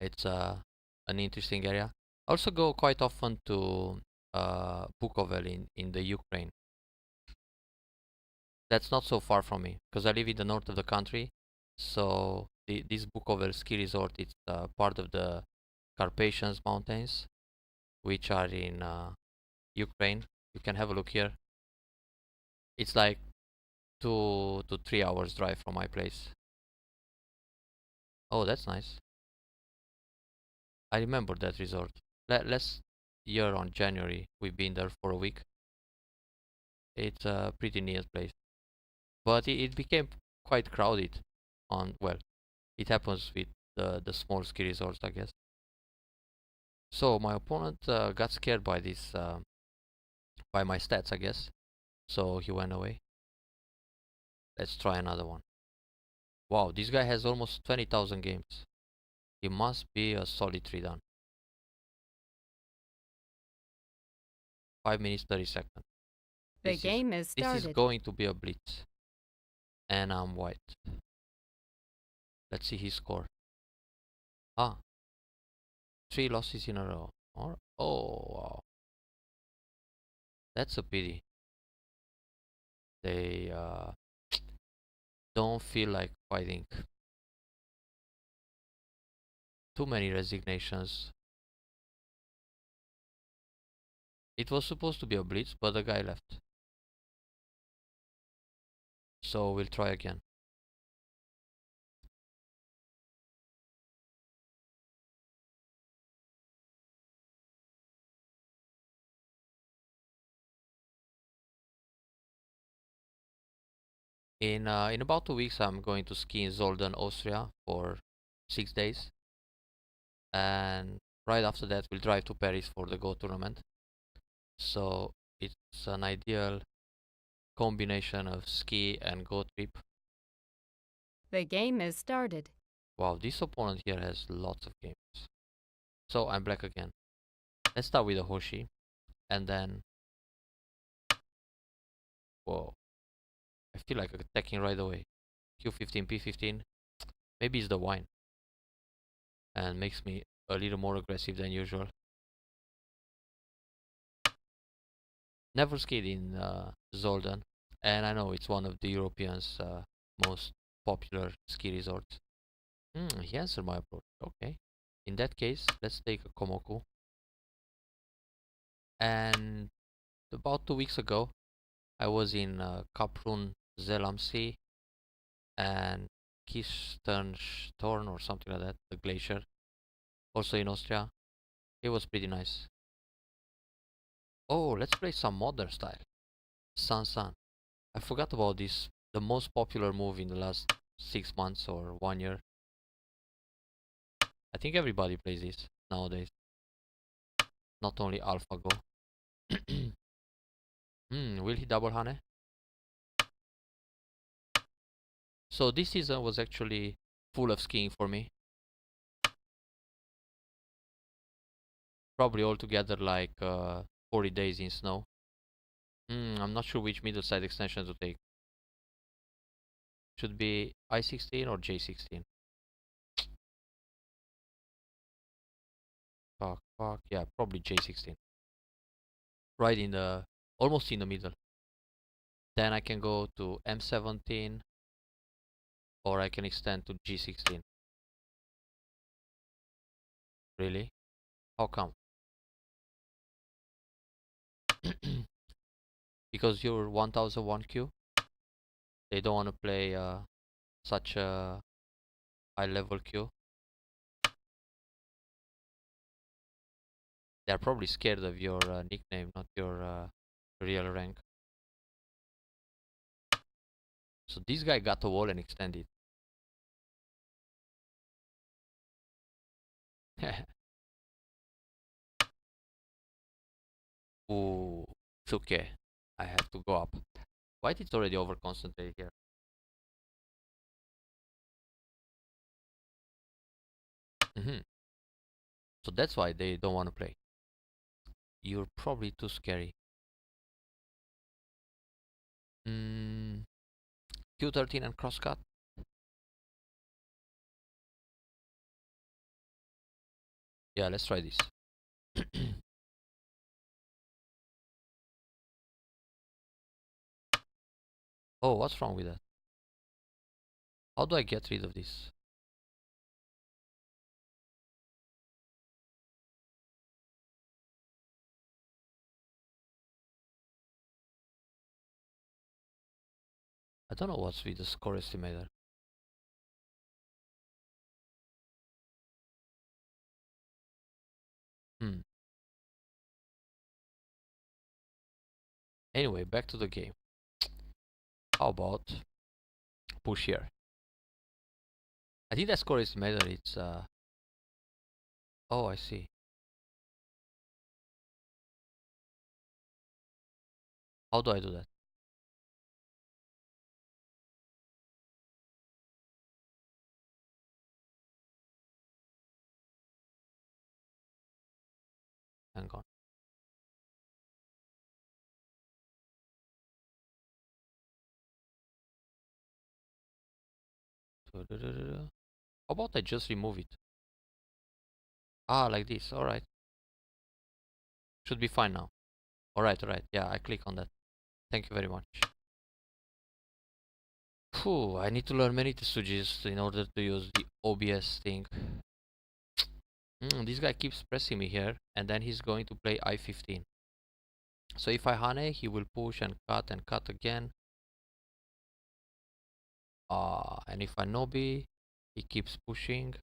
It's an interesting area. I also go quite often to Bukovel in the Ukraine. That's not so far from me because I live in the north of the country. So this Bukovel ski resort is part of the Carpathians Mountains, which are in Ukraine. You can have a look here. It's like 2 to 3 hours drive from my place. Oh, that's nice. I remember that resort. Last year on January, we've been there for a week. It's a pretty neat place, but it became quite crowded. Well, it happens with the small ski resorts, I guess. So my opponent got scared by this, by my stats, I guess. So he went away. Let's try another one. Wow, this guy has almost 20,000 games. He must be a solid 3 dan. 5 minutes 30 seconds. The game is This started. is going to be a blitz. And I'm white. Let's see his score. 3 losses in a row. Oh, wow. That's a pity. They don't feel like fighting. Too many resignations. It was supposed to be a blitz, but the guy left. So we'll try again. In about 2 weeks, I'm going to ski in Zolden, Austria for 6 days, and right after that, we'll drive to Paris for the Go tournament. So it's an ideal combination of ski and Go trip. The game is started. Wow, this opponent here has lots of games. So I'm black again. Let's start with a Hoshi, and then whoa, I feel like attacking right away. Q15, P15. Maybe it's the wine and makes me a little more aggressive than usual. Never skied in Zolden, and I know it's one of the Europeans' most popular ski resorts. He answered my approach. Okay. In that case, let's take a Komoku. And about 2 weeks ago, I was in Kaprun Zelamsi and Kisternshtorn or something like that, the glacier, also in Austria. It was pretty nice. Oh, let's play some modern style. San San. I forgot about this, the most popular move in the last 6 months or 1 year. I think everybody plays this nowadays. Not only AlphaGo. Will he double Hane? So this season was actually full of skiing for me. Probably altogether like 40 days in snow. I'm not sure which middle side extension to take. Should be I16 or J16. Fuck. Yeah, probably J16. Right in the, almost in the middle. Then I can go to M17 or I can extend to G16. Really? How come? Because you're 1001 Q? They don't want to play such a high level Q? They're probably scared of your nickname, not your real rank. So this guy got a wall and extended. Ooh, it's okay. I have to go up. White is already over concentrated here. So that's why they don't want to play. You're probably too scary. Q13 and crosscut. Yeah, let's try this. Oh, what's wrong with that? How do I get rid of this? I don't know what's with the score estimator. Hmm. Anyway, back to the game. How about push here? I think that score estimator, it's oh, I see. How do I do that? Hang on. How about I just remove it? Ah, like this. Alright. Should be fine now. Alright, alright. Yeah, I click on that. Thank you very much. Phew, I need to learn many tsuji's in order to use the OBS thing. This guy keeps pressing me here, and then he's going to play I-15. So if I hane, he will push and cut again. And if I nobi, he keeps pushing.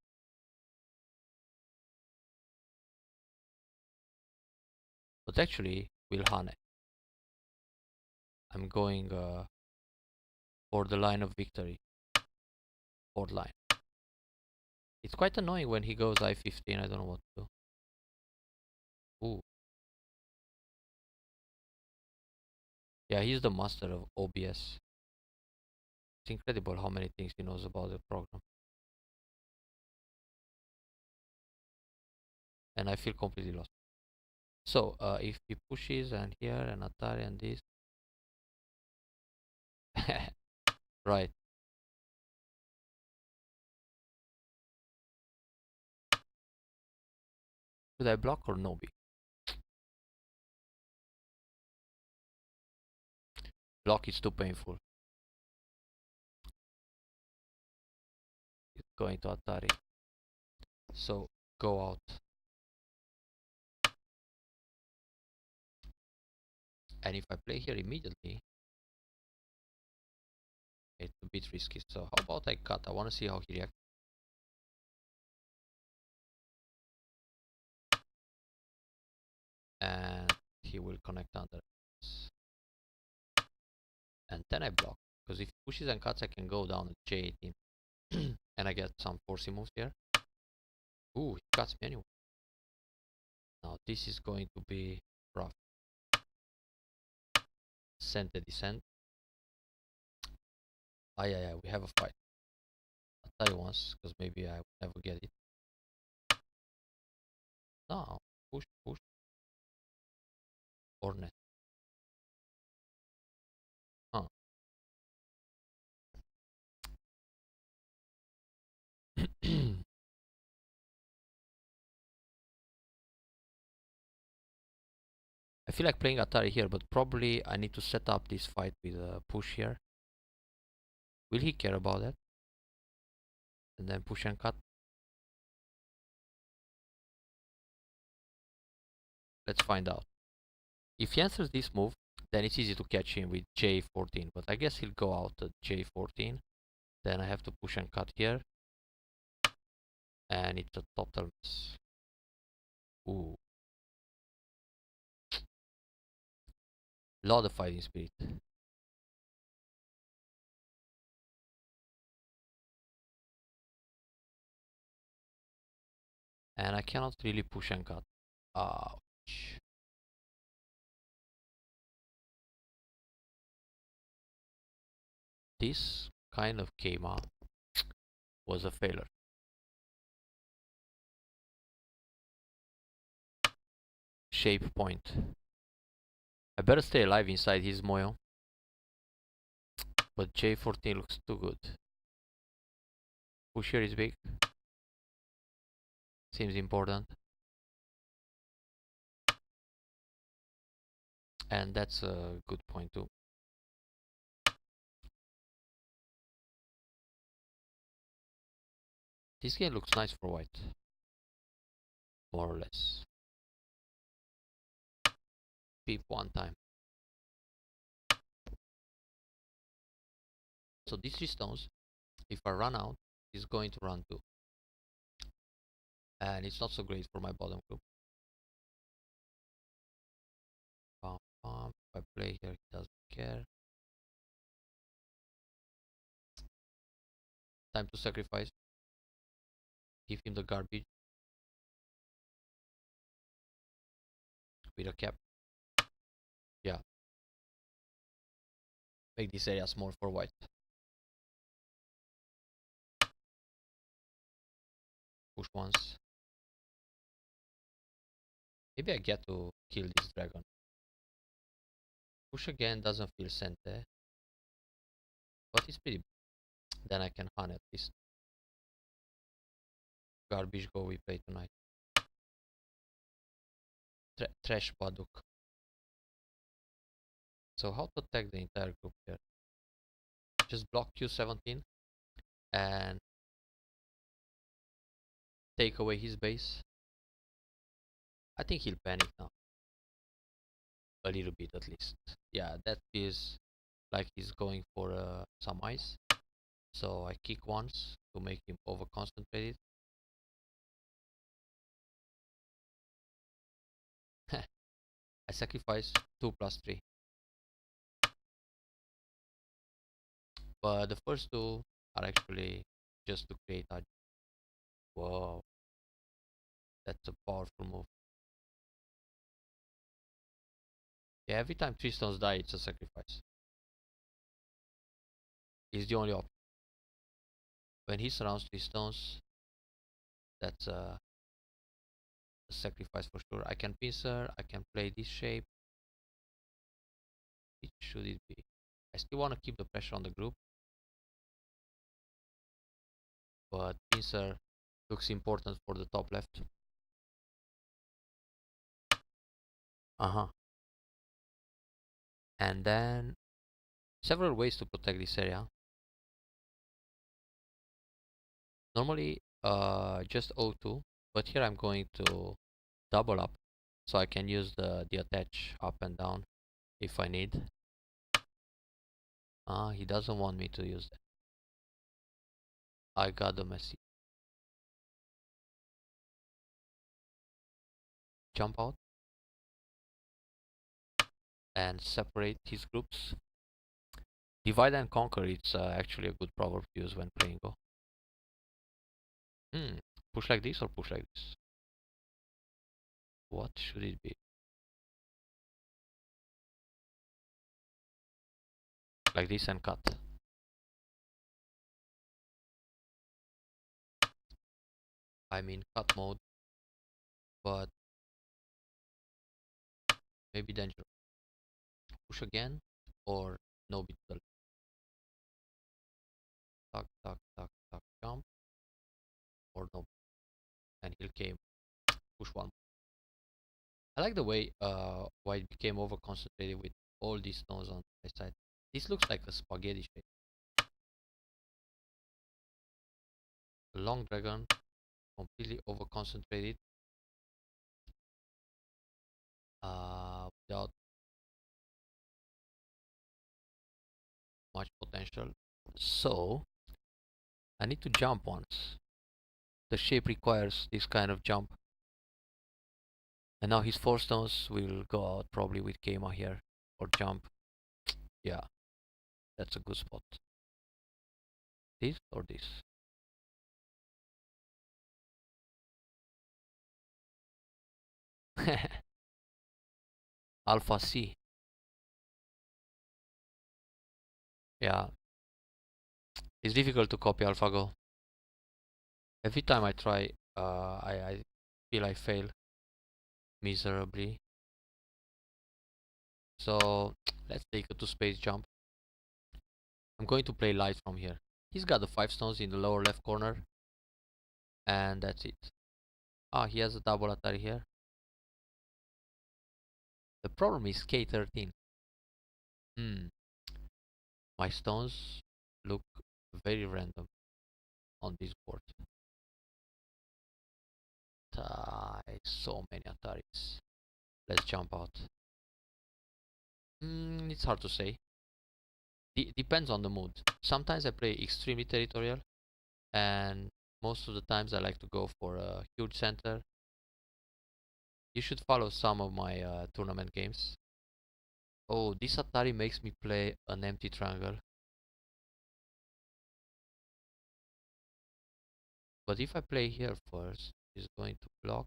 But actually, we'll hane. I'm going for the line of victory. Fourth line. It's quite annoying when he goes I-15. I don't know what to do. Ooh. Yeah, he's the master of OBS. It's incredible how many things he knows about the program. And I feel completely lost. So, if he pushes and here and Atari and this. Right. Should I block or nobi? Block is too painful. It's going to Atari. So, go out. And if I play here immediately, it's a bit risky. So, how about I cut? I want to see how he reacts. And he will connect under. And then I block. Because if he pushes and cuts, I can go down at J18. And I get some forcing moves here. Ooh, he cuts me anyway. Now this is going to be rough. Send the descent. Yeah, we have a fight. I'll tell you once, because maybe I will never get it. Now, push. Cornel. Huh. I feel like playing Atari here, but probably I need to set up this fight with a push here. Will he care about that? And then push and cut. Let's find out. If he answers this move, then it's easy to catch him with J14. But I guess he'll go out at J14. Then I have to push and cut here. And it's a total mess. Ooh. Lot of fighting spirit. And I cannot really push and cut. Ouch. This kind of keima was a failure. Shape point. I better stay alive inside his moyo. But J14 looks too good. Push here is big. Seems important. And that's a good point too. This game looks nice for white, more or less. Peep one time. So these 3 stones, if I run out, is going to run 2. And it's not so great for my bottom group. If I play here, he doesn't care. Time to sacrifice. Give him the garbage. With a cap. Yeah. Make this area small for white. Push once. Maybe I get to kill this dragon. Push again doesn't feel sente. But it's pretty. Then I can hunt at least. Garbage go we play tonight. Trash baduk. So how to attack the entire group here? Just block Q17 and take away his base. I think he'll panic now. A little bit at least. Yeah, that feels like he's going for some ice. So I kick once to make him over concentrated. I sacrifice 2+3. But the first 2 are actually just to create a... Whoa. That's a powerful move. Yeah, every time 3 stones die, it's a sacrifice. It's the only option. When he surrounds 3 stones, that's a sacrifice for sure. I can pincer, I can play this shape. Which should it be? I still want to keep the pressure on the group. But pincer looks important for the top left. And then several ways to protect this area. Normally just O2, but here I'm going to double up so I can use the attach up and down if I need. He doesn't want me to use that. I got the message. Jump out and separate his groups. Divide and conquer, it's actually a good proverb to use when playing Go. Push like this or push like this? What should it be? Like this and cut. I'm in cut mode, but maybe dangerous. Push again or no bit to the left. Tuck, jump or no. And he'll came. Push one. I like the way white became over concentrated with all these stones on the side. This looks like a spaghetti shape. A long dragon, completely over concentrated. Without much potential. So I need to jump once. The shape requires this kind of jump. And now his 4 stones will go out probably with Keima here. Or jump. Yeah. That's a good spot. This or this? Alpha C. Yeah. It's difficult to copy AlphaGo. Every time I try, I feel I fail miserably. So let's take a 2-space jump. I'm going to play light from here. He's got the 5 stones in the lower left corner. And that's it. He has a double Atari here. The problem is K13. My stones look very random on this board. So many Ataris. Let's jump out. It's hard to say. Depends on the mood. Sometimes I play extremely territorial, and most of the times I like to go for a huge center. You should follow some of my tournament games. Oh, this Atari makes me play an empty triangle. But if I play here first, it's going to block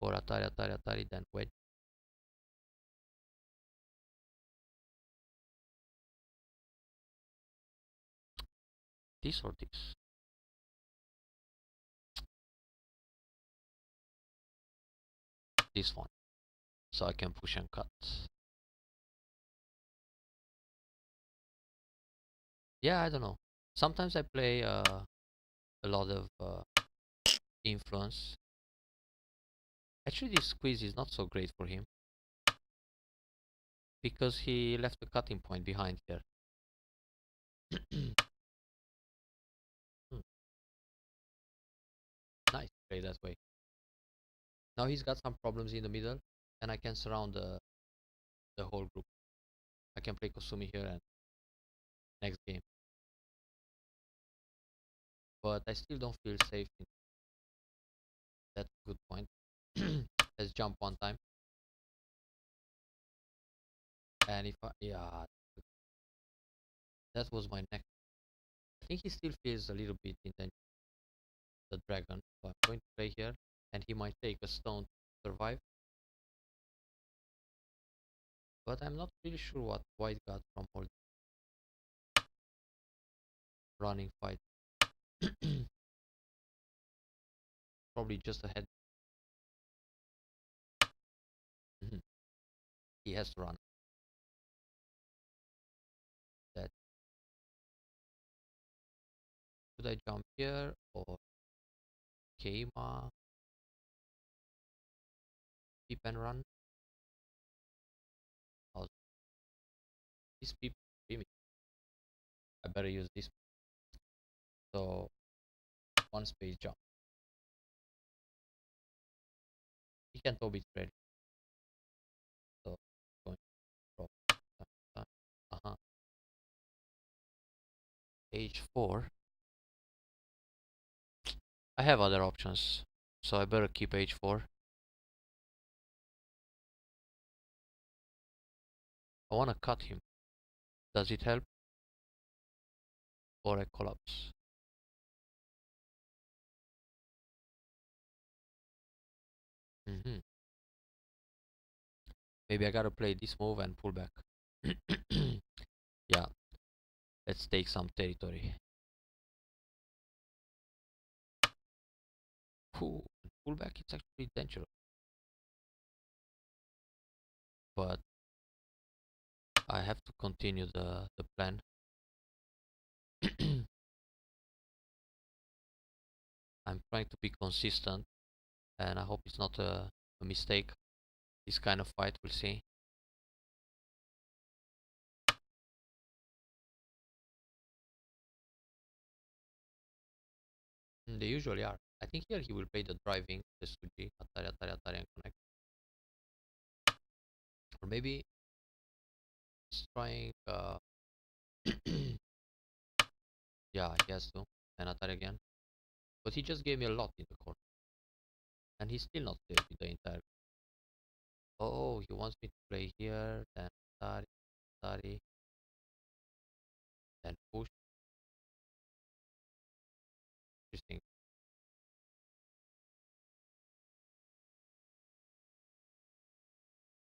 for Atari, Atari, Atari, then wedge. This or this? This one. So I can push and cut. Yeah, I don't know. Sometimes I play a lot of influence. Actually, this squeeze is not so great for him because he left the cutting point behind here. Nice, play that way. Now he's got some problems in the middle, and I can surround the whole group. I can play Kosumi here and next game. But I still don't feel safe in that good point. Let's jump one time. And if yeah, that was my neck. I think he still feels a little bit in the dragon. So I'm going to play here, and he might take a stone to survive. But I'm not really sure what white got from all running fight. Probably just a head. He has to run. That should I jump here or Keima? Peep and run. Oh, this peep screaming. I better use this. So one space jump. He can top it ready. So going to drop. H4. I have other options, so I better keep H4. I wanna cut him. Does it help? Or I collapse? Maybe I gotta play this move and pull back. Yeah, let's take some territory. Pull back, it's actually dangerous. But I have to continue the plan. I'm trying to be consistent, and I hope it's not a mistake. This kind of fight, we'll see. They usually are. I think here he will play the driving, the Suji, Atari, Atari, Atari, and connect. Or maybe he's trying. Yeah, he has to. And Atari again. But he just gave me a lot in the corner. And he's still not there with the entire. Oh, he wants me to play here, then Atari, Atari, then push. Interesting.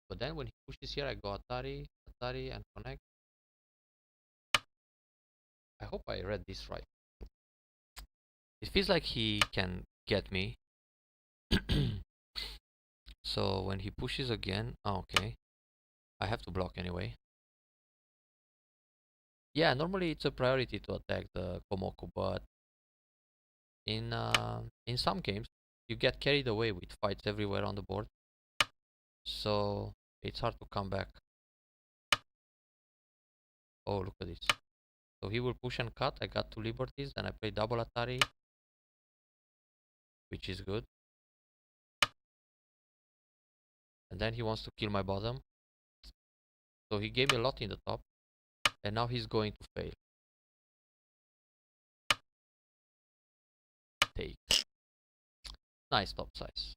But then when he pushes here, I go Atari, Atari, and connect. I hope I read this right. It feels like he can get me. So when he pushes again, okay. I have to block anyway. Yeah, normally it's a priority to attack the Komoku, but in some games you get carried away with fights everywhere on the board, so it's hard to come back. Oh, look at this. So he will push and cut. I got two liberties, then I play double Atari. which is good. And then he wants to kill my bottom. So he gave me a lot in the top. And now he's going to fail. Take. Nice top size.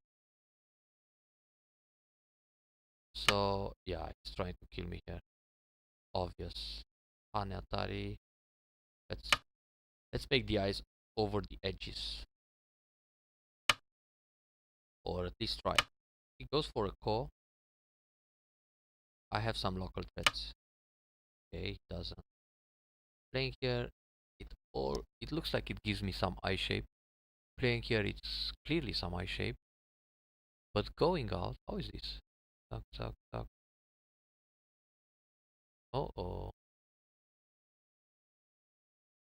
So yeah, he's trying to kill me here. Obvious. Atari. Let's make the eyes over the edges. Or at least try. He goes for a call. I have some local threats. Okay, he doesn't. Playing here, it looks like it gives me some eye shape. Playing here, it's clearly some eye shape. But going out, how is this? Tuck, tuck, tuck. Oh.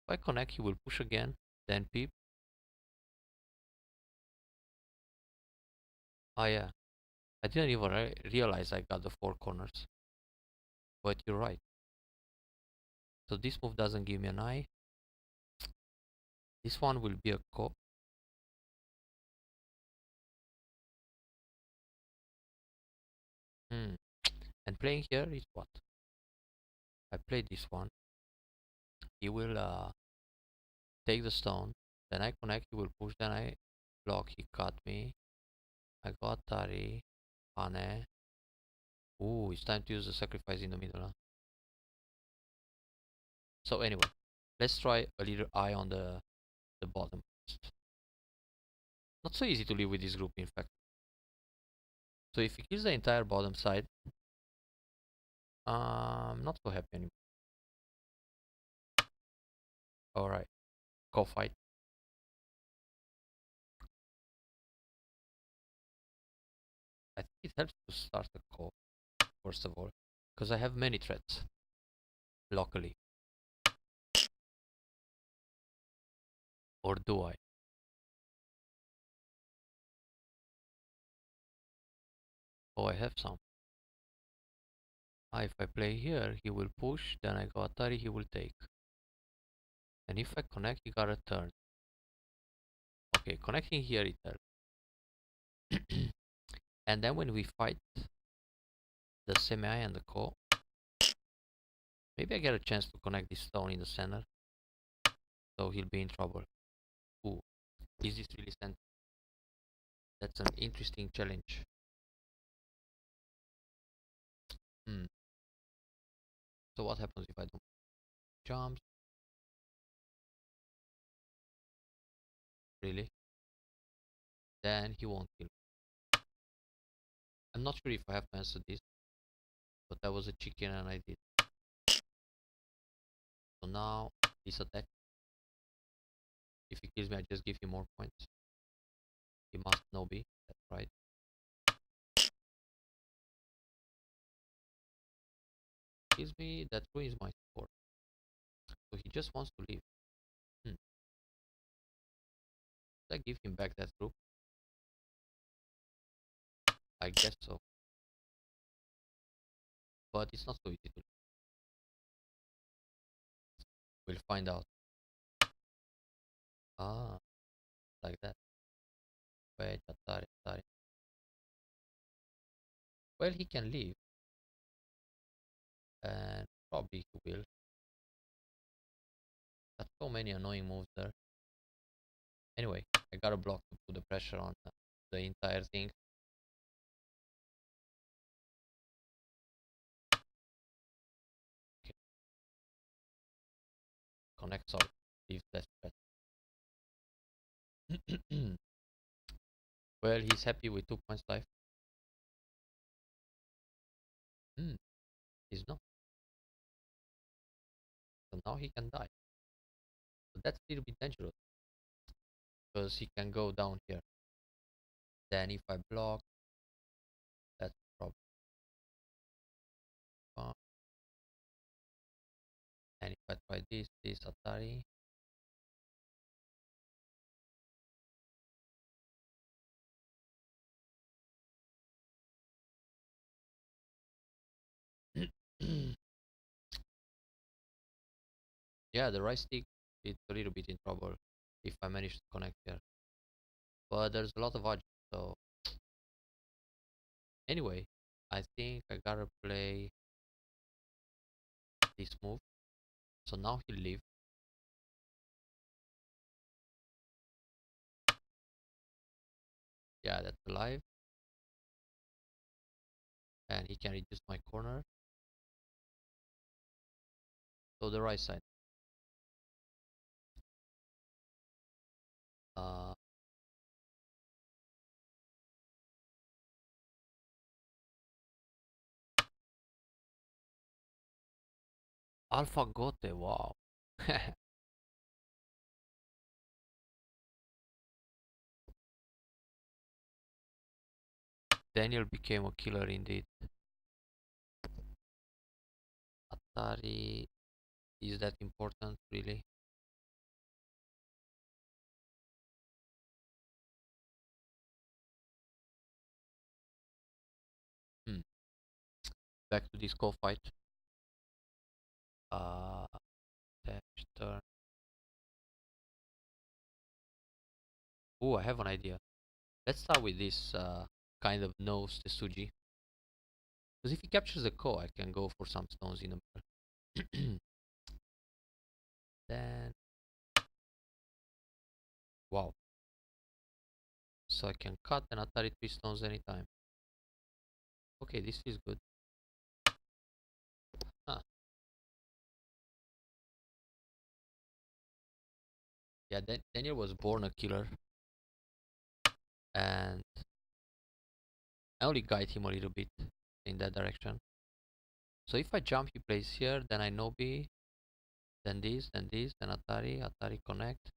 If I connect, he will push again, then peep. Oh yeah, I didn't even realize I got the 4 corners. But you're right. So this move doesn't give me an eye. This one will be a cop. And playing here is what? I play this one. He will take the stone. Then I connect, he will push, then I block, he cut me. I got Tari. Pane. Ooh, it's time to use the sacrifice in the middle. Huh? So anyway, let's try a little eye on the bottom first. Not so easy to live with this group, in fact. So if he kills the entire bottom side, I'm not so happy anymore. Alright, co-fight. I think it helps to start a co, first of all, because I have many threats locally. Or do I? Oh, I have some. If I play here, he will push, then I go Atari, he will take. And if I connect, he got a turn. Okay, connecting here it helps. And then when we fight the semi and the ko, maybe I get a chance to connect this stone in the center. So he'll be in trouble. Ooh, is this really center? That's an interesting challenge. So what happens if I don't jump? Really? Then he won't kill me. I'm not sure if I have to answer this, but that was a chicken and I did. So now this attack. If he kills me, I just give him more points. He must know be. That's right. Kills me, that ruins my score. So he just wants to leave. Should I give him back that group? I guess so. But it's not so easy to. We'll find out. Ah, like that. Wait, Atari. Well, he can leave. And probably he will. Got so many annoying moves there. Anyway, I got a block to put the pressure on the entire thing. Okay. Connect solid. Leave that threat. Well, he's happy with 2 points life. He's not. So now he can die. But that's a little bit dangerous. Because he can go down here. Then if I block, that's a problem. And if I try this Atari. Yeah, the right stick, it's a little bit in trouble if I manage to connect here. but there's a lot of odds. So anyway, I think I gotta play this move. So now he leave. Yeah, that's alive. And he can reduce my corner. So the right side. Uh, Alpha Gote, wow. Daniel became a killer indeed. Atari, is that important really? Hmm. Back to this co-fight. Uh, dash turn. Oh, I have an idea. Let's start with this kind of nose Tesuji. Because if he captures the ko, I can go for some stones in the middle. Then, wow. So I can cut and Atari 3 stones anytime. Okay, this feels good. Huh. Yeah, Daniel was born a killer. And I only guide him a little bit in that direction. So if I jump, he plays here, then I Nobi, then this, then this, then Atari, Atari connect.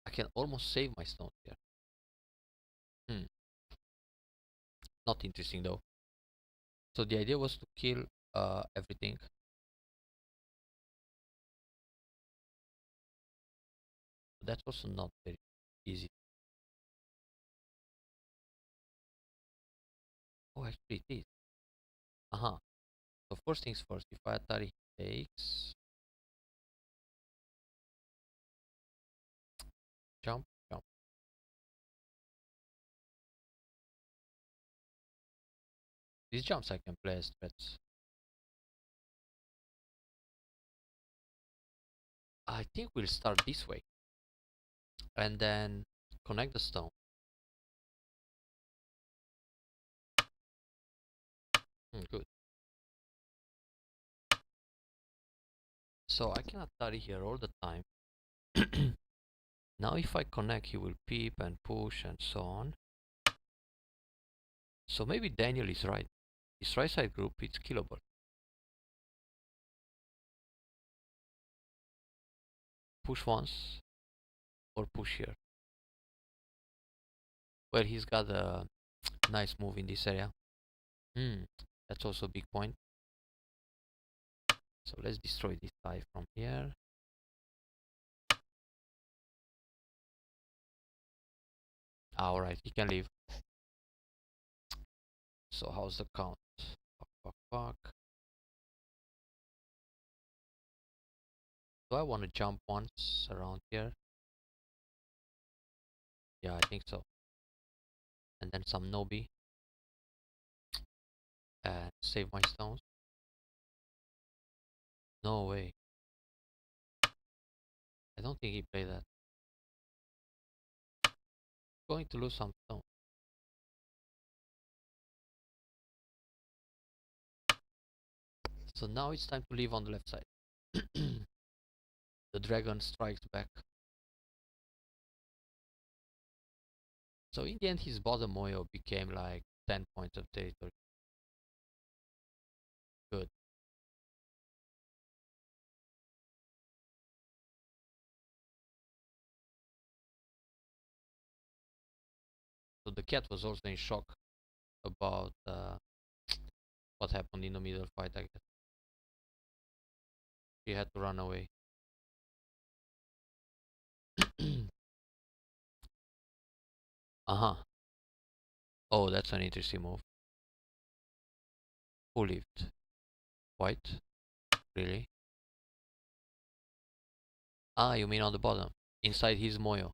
I can almost save my stones here. Hmm. Not interesting though. So the idea was to kill everything. That's also not very easy. Oh, actually it is. Uh-huh. So first things first, if I Atari takes, jump, jump. These jumps I can play as threats. I think we'll start this way. And then connect the stone. Good. So I can Atari here all the time. Now if I connect, he will peep and push and so on. So maybe Daniel is right. This right side group is killable. Push once or push here. Well, he's got a nice move in this area. That's also a big point. So let's destroy this guy from here. Alright, he can leave. So how's the count? Fuck, fuck, fuck. Do I want to jump once around here? Yeah, I think so. And then some Nobi. And save my stones. No way. I don't think he played that. Going to lose some stones. So now it's time to leave on the left side. The dragon strikes back. So in the end his bottom Moyo became like 10 points of territory. Good. So the cat was also in shock about what happened in the middle fight, I guess. She had to run away. Uh-huh. Oh, that's an interesting move. Who lived? White? Really? Ah, you mean on the bottom? Inside his Moyo.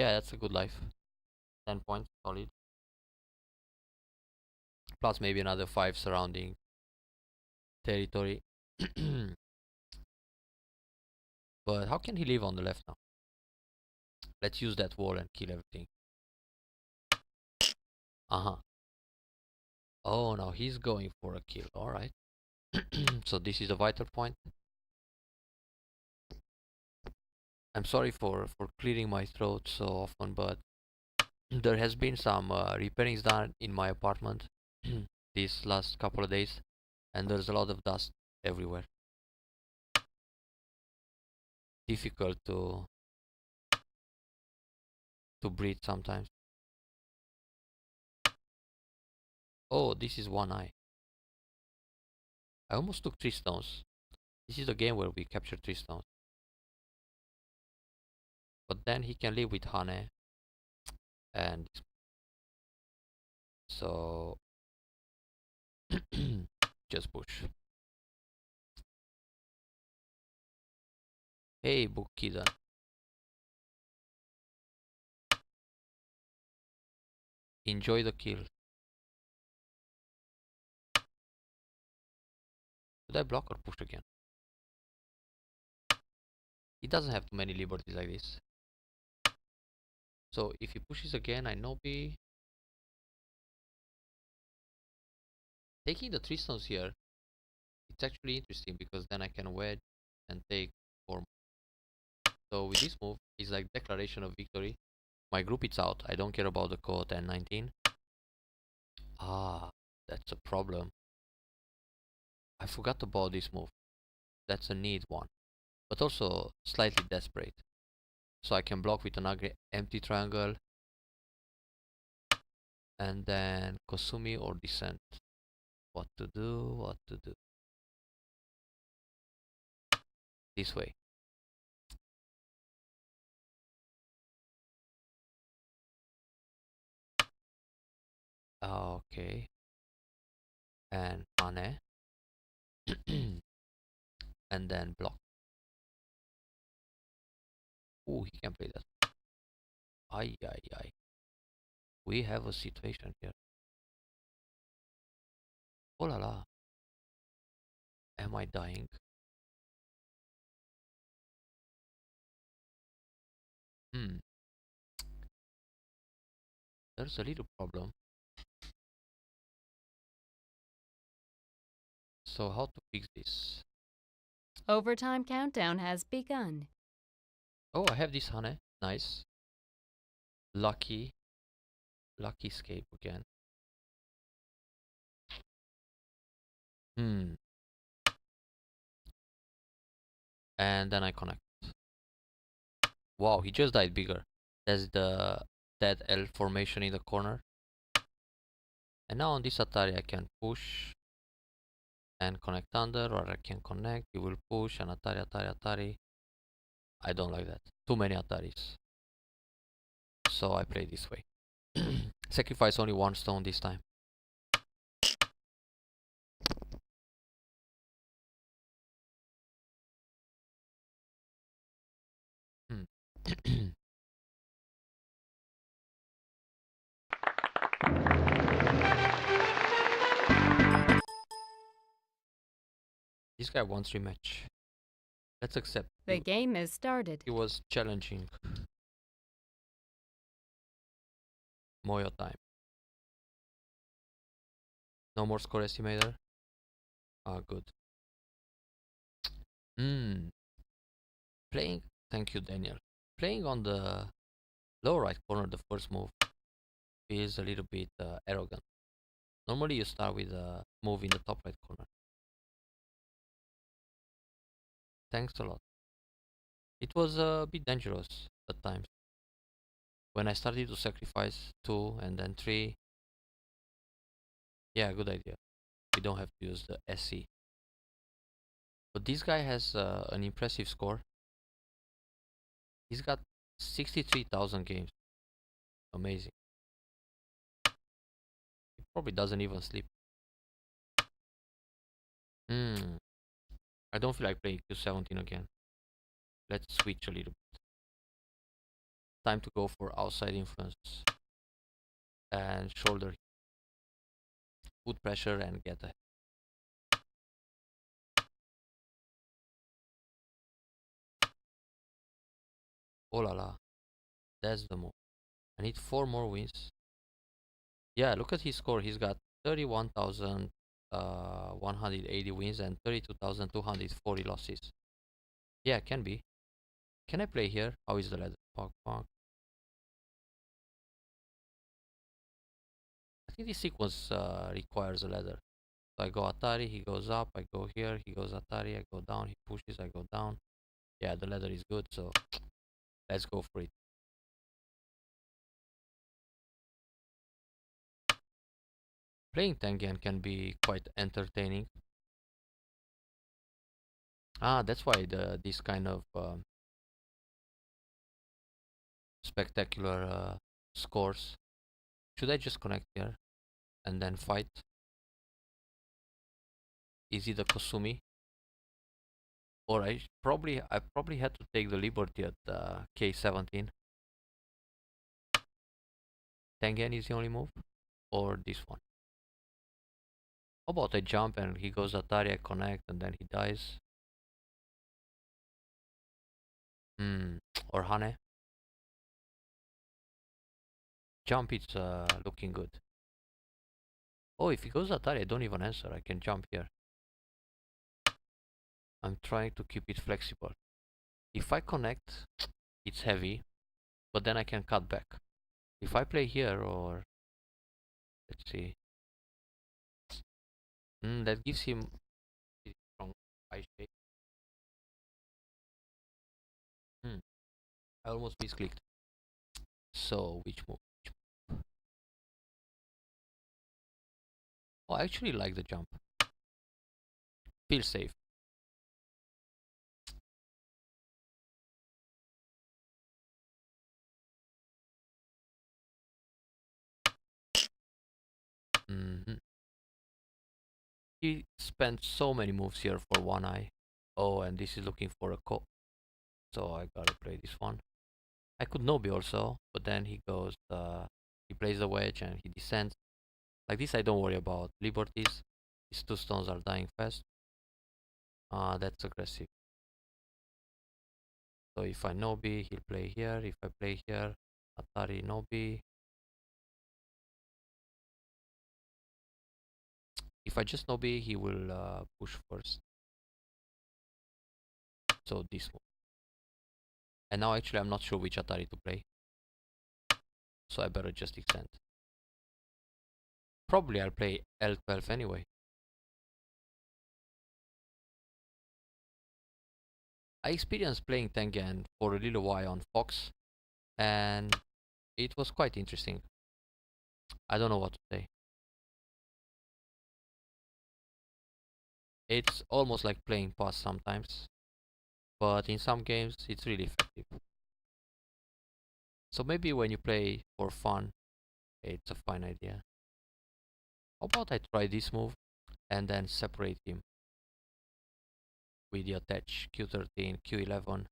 Yeah, that's a good life. 10 points, solid. Plus maybe another 5 surrounding territory. But how can he live on the left now? Let's use that wall and kill everything. Uh-huh. Oh, now he's going for a kill. Alright. So this is a vital point. I'm sorry for clearing my throat so often, but there has been some repairings done in my apartment these last couple of days, and there's a lot of dust everywhere. Difficult to breathe sometimes. Oh, this is one eye. I almost took 3 stones. This is the game where we capture 3 stones. But then he can live with Hane, and so just push. Hey, Bukida. Enjoy the kill. Should I block or push again? He doesn't have too many liberties like this. So if he pushes again, I know be taking the 3 stones here. It's actually interesting because then I can wedge and take 4. So with this move, it's like declaration of victory. My group is out. I don't care about the code and 19. Ah, that's a problem. I forgot about this move. That's a need one, but also slightly desperate. So I can block with an ugly empty triangle, and then Kosumi or descent. What to do? What to do? This way. Okay. And Hane. And then block. Oh, he can play that. Ay, ay, ay. We have a situation here. Oh la la. Am I dying? Hmm. There's a little problem. So how to fix this? Overtime countdown has begun. Oh, I have this Hane. Nice. Lucky. Lucky escape again. Hmm. And then I connect. Wow, he just died bigger. That's the dead L formation in the corner. And now on this Atari I can push and connect under, or I can connect, he will push and Atari, Atari, Atari. I don't like that. Too many Ataris. So I play this way. Sacrifice only 1 stone this time. Hmm. This guy wants rematch. Let's accept. The game is started. He was challenging. Moyo time. No more score estimator. Ah, good. Hmm. Playing. Thank you, Daniel. Playing on the lower right corner, the first move is a little bit arrogant. Normally, you start with a move in the top right corner. Thanks a lot. It was a bit dangerous at times. When I started to sacrifice 2 and then 3. Yeah, good idea. We don't have to use the SC. But this guy has an impressive score. He's got 63,000 games. Amazing. He probably doesn't even sleep. Hmm. I don't feel like playing Q17 again. Let's switch a little bit. Time to go for outside influence and shoulder, put pressure and get ahead. Oh la la, that's the move. I need 4 more wins. Yeah, look at his score. He's got 31,180 wins and 32,240 losses. Yeah, can be. Can I play here? How is the ladder? Pog, pog. I think this sequence requires a ladder. So I go Atari, he goes up, I go here, he goes Atari, I go down, he pushes, I go down. Yeah, the ladder is good, so let's go for it. Playing Tengen can be quite entertaining. Ah, that's why this kind of spectacular scores. Should I just connect here and then fight? Is it a Kosumi? Or I probably had to take the liberty at K17. Tengen is the only move, or this one. How about I jump and he goes Atari, I connect, and then he dies? Or Hane. Jump, it's looking good. Oh, if he goes Atari, I don't even answer. I can jump here. I'm trying to keep it flexible. If I connect, it's heavy, but then I can cut back. If I play here, or let's see, that gives him strong eye shape. I almost misclicked. So which move? Oh, I actually like the jump. Feel safe. He spent so many moves here for one eye. Oh, and this is looking for a ko. So I gotta play this one. I could Nobi also, but then he goes, he plays the wedge and he descends. Like this I don't worry about. Liberties, these 2 stones are dying fast. That's aggressive. So if I Nobi, he'll play here. If I play here, Atari Nobi. If I just Nobi, he will push first. So this move. And now actually I'm not sure which Atari to play. So I better just extend. Probably I'll play L12 anyway. I experienced playing Tengen for a little while on Fox, and it was quite interesting. I don't know what to say. It's almost like playing pass sometimes, but in some games it's really effective. So maybe when you play for fun, it's a fine idea. How about I try this move and then separate him with the attach Q13, Q11.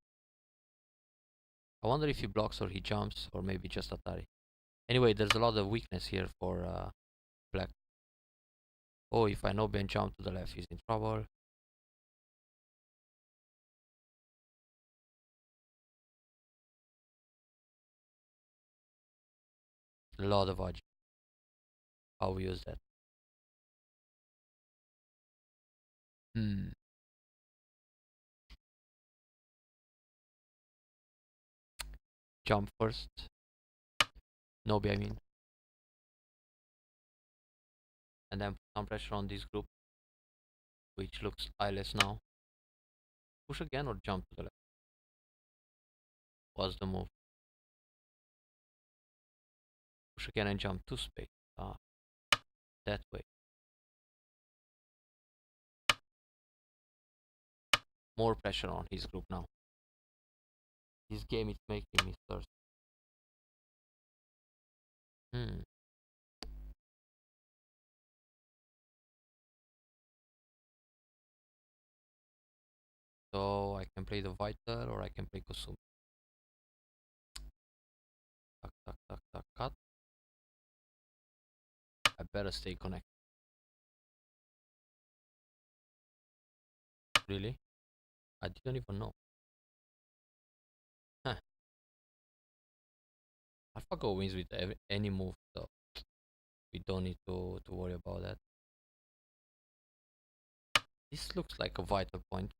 I wonder if he blocks or he jumps, or maybe just Atari. Anyway, there's a lot of weakness here for black. Oh, if I know Ben jump to the left, he's in trouble. A lot of odds. How we use that. Jump first. Nobi, I mean. And then put some pressure on this group, which looks eyeless now. Push again or jump to the left? What's the move? Push again and jump to space. That way. More pressure on his group now. This game is making me thirsty. So I can play the Vital or I can play Kosumi. a cut. I better stay connected. Really? I didn't even know. Huh. AlphaGo wins with any move, so we don't need to worry about that. This looks like a vital point.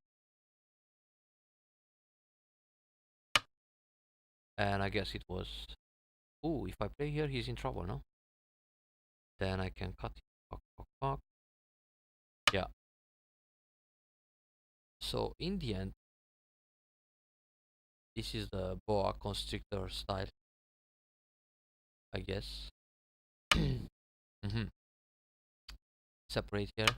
And I guess it was. Ooh, if I play here, he's in trouble, no? Then I can cut it. Yeah. So in the end, this is the boa constrictor style, I guess. Separate here.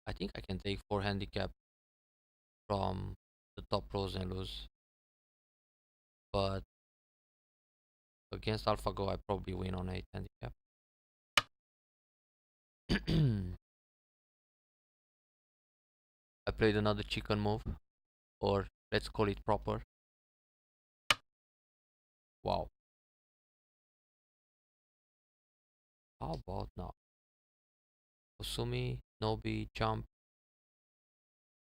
I think I can take 4 handicap from the top rows and lose. But against AlphaGo, I probably win on 8 handicap. I played another chicken move, or let's call it proper. Wow. How about now? Kosumi, Nobi, jump.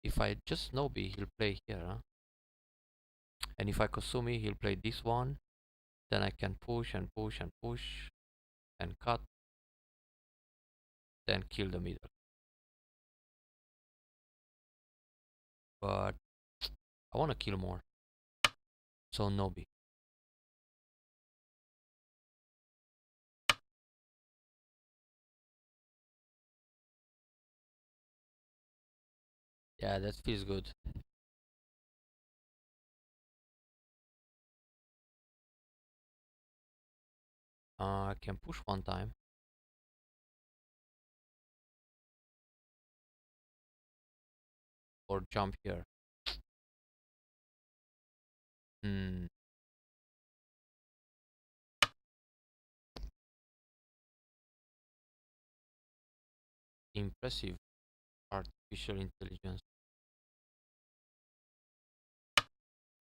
If I just Nobi, he'll play here, huh? And if I Kosumi, he'll play this one. Then I can push and push and push and cut. Then kill the middle. But I want to kill more. So Nobi. Yeah, that feels good. I can push one time. Or jump here. Hmm. Impressive artificial intelligence.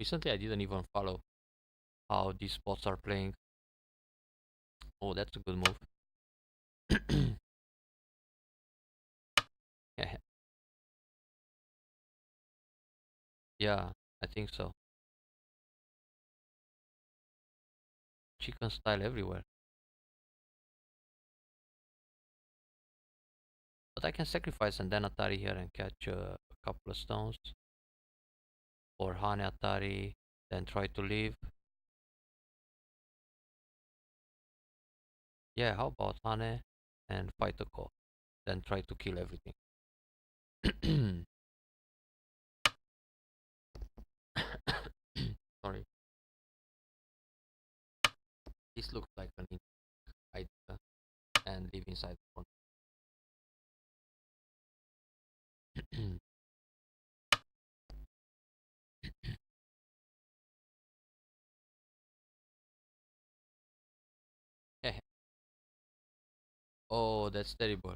Recently I didn't even follow how these spots are playing. Oh, that's a good move. Yeah, I think so. Chicken style everywhere. But I can sacrifice and then Atari here and catch a couple of stones. Or Hane Atari, then try to leave. Yeah, how about Hane and fight the call? Then try to kill everything. Sorry. This looks like an idea and live inside the corner. Oh, that's terrible.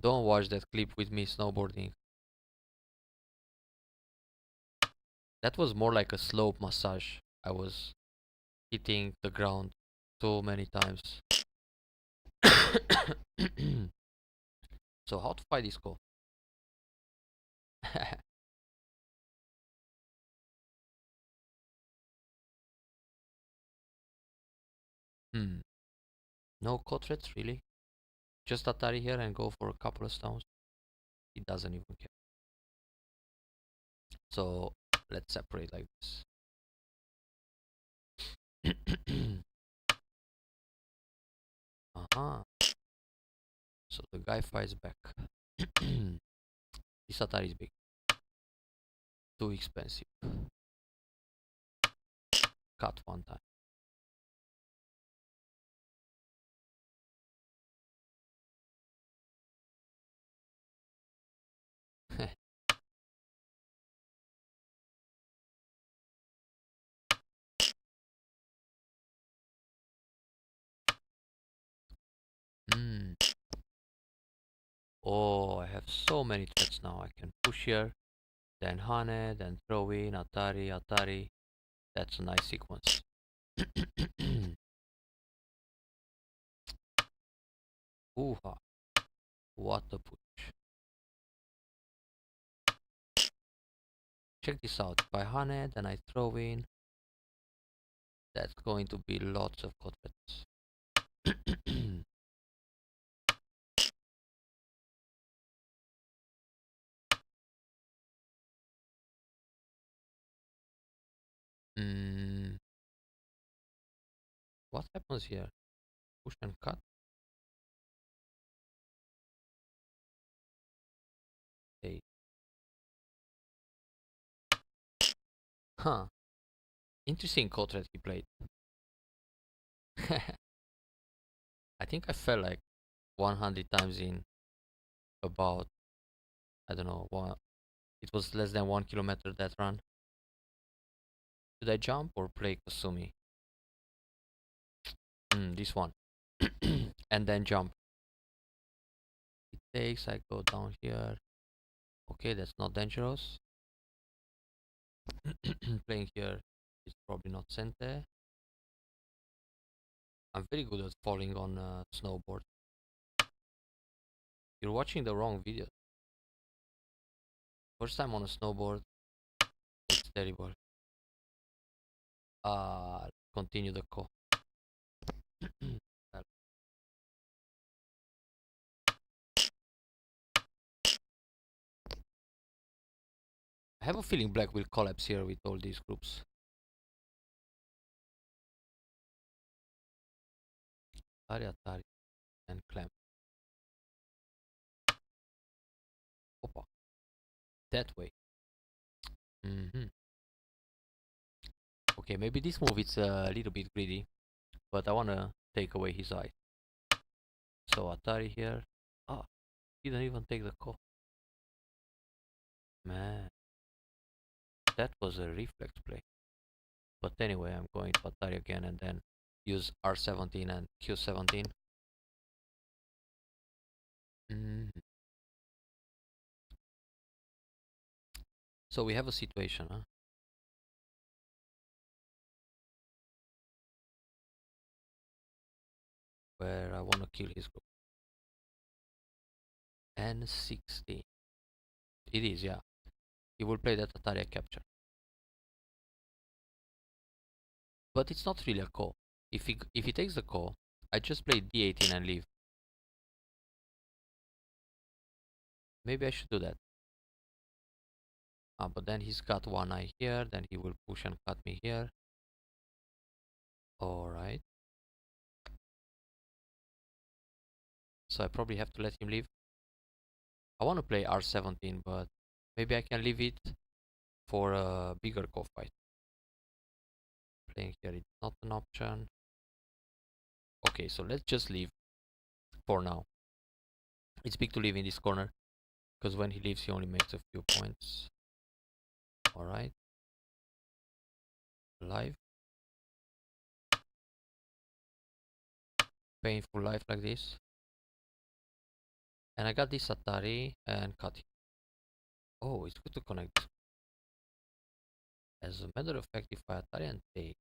Don't watch that clip with me snowboarding. That was more like a slope massage. I was hitting the ground so many times. So how to fight this call? Hmm. No threats really. Just Atari here and go for a couple of stones. He doesn't even care. So let's separate like this. Uh-huh. So the guy fights back. This Atari is big. Too expensive. Cut one time. Hmm. Oh, I have so many threats now. I can push here, then Hane, then throw in, Atari, Atari. That's a nice sequence. Ooh-ha. What a push. Check this out. If I Hane, then I throw in. That's going to be lots of cutlets. mm, what happens here? Push and cut? Hey. Huh. Interesting cutlet he played. I think I fell like 100 times in about, I don't know, it was less than 1 kilometer that run. Should I jump or play Kasumi? This one. And then jump. It takes, I go down here. Okay, that's not dangerous. Playing here is probably not Sente. I'm very good at falling on snowboard. You're watching the wrong video. First time on a snowboard, it's terrible. Continue the call. I have a feeling Black will collapse here with all these groups. Atari and clamp. Opa. That way. Okay, maybe this move is a little bit greedy, but I wanna take away his eye. So Atari here. Ah, didn't even take the call. Man, that was a reflex play. But anyway, I'm going to Atari again and then use R17 and Q17. So we have a situation, huh? Where I want to kill his group. N60. It is, yeah. He will play that Atari capture. But it's not really a call. If he takes the call, I just play D18 and leave. Maybe I should do that. But then he's got one eye here, then he will push and cut me here. Alright. So I probably have to let him leave. I want to play R17, but maybe I can leave it for a bigger call fight. Playing here is not an option. Okay, so let's just leave for now. It's big to leave in this corner, because when he leaves he only makes a few points. Alright. Live. Painful life like this. And I got this Atari and cut it. Oh, it's good to connect this. As a matter of fact, if I Atari and take,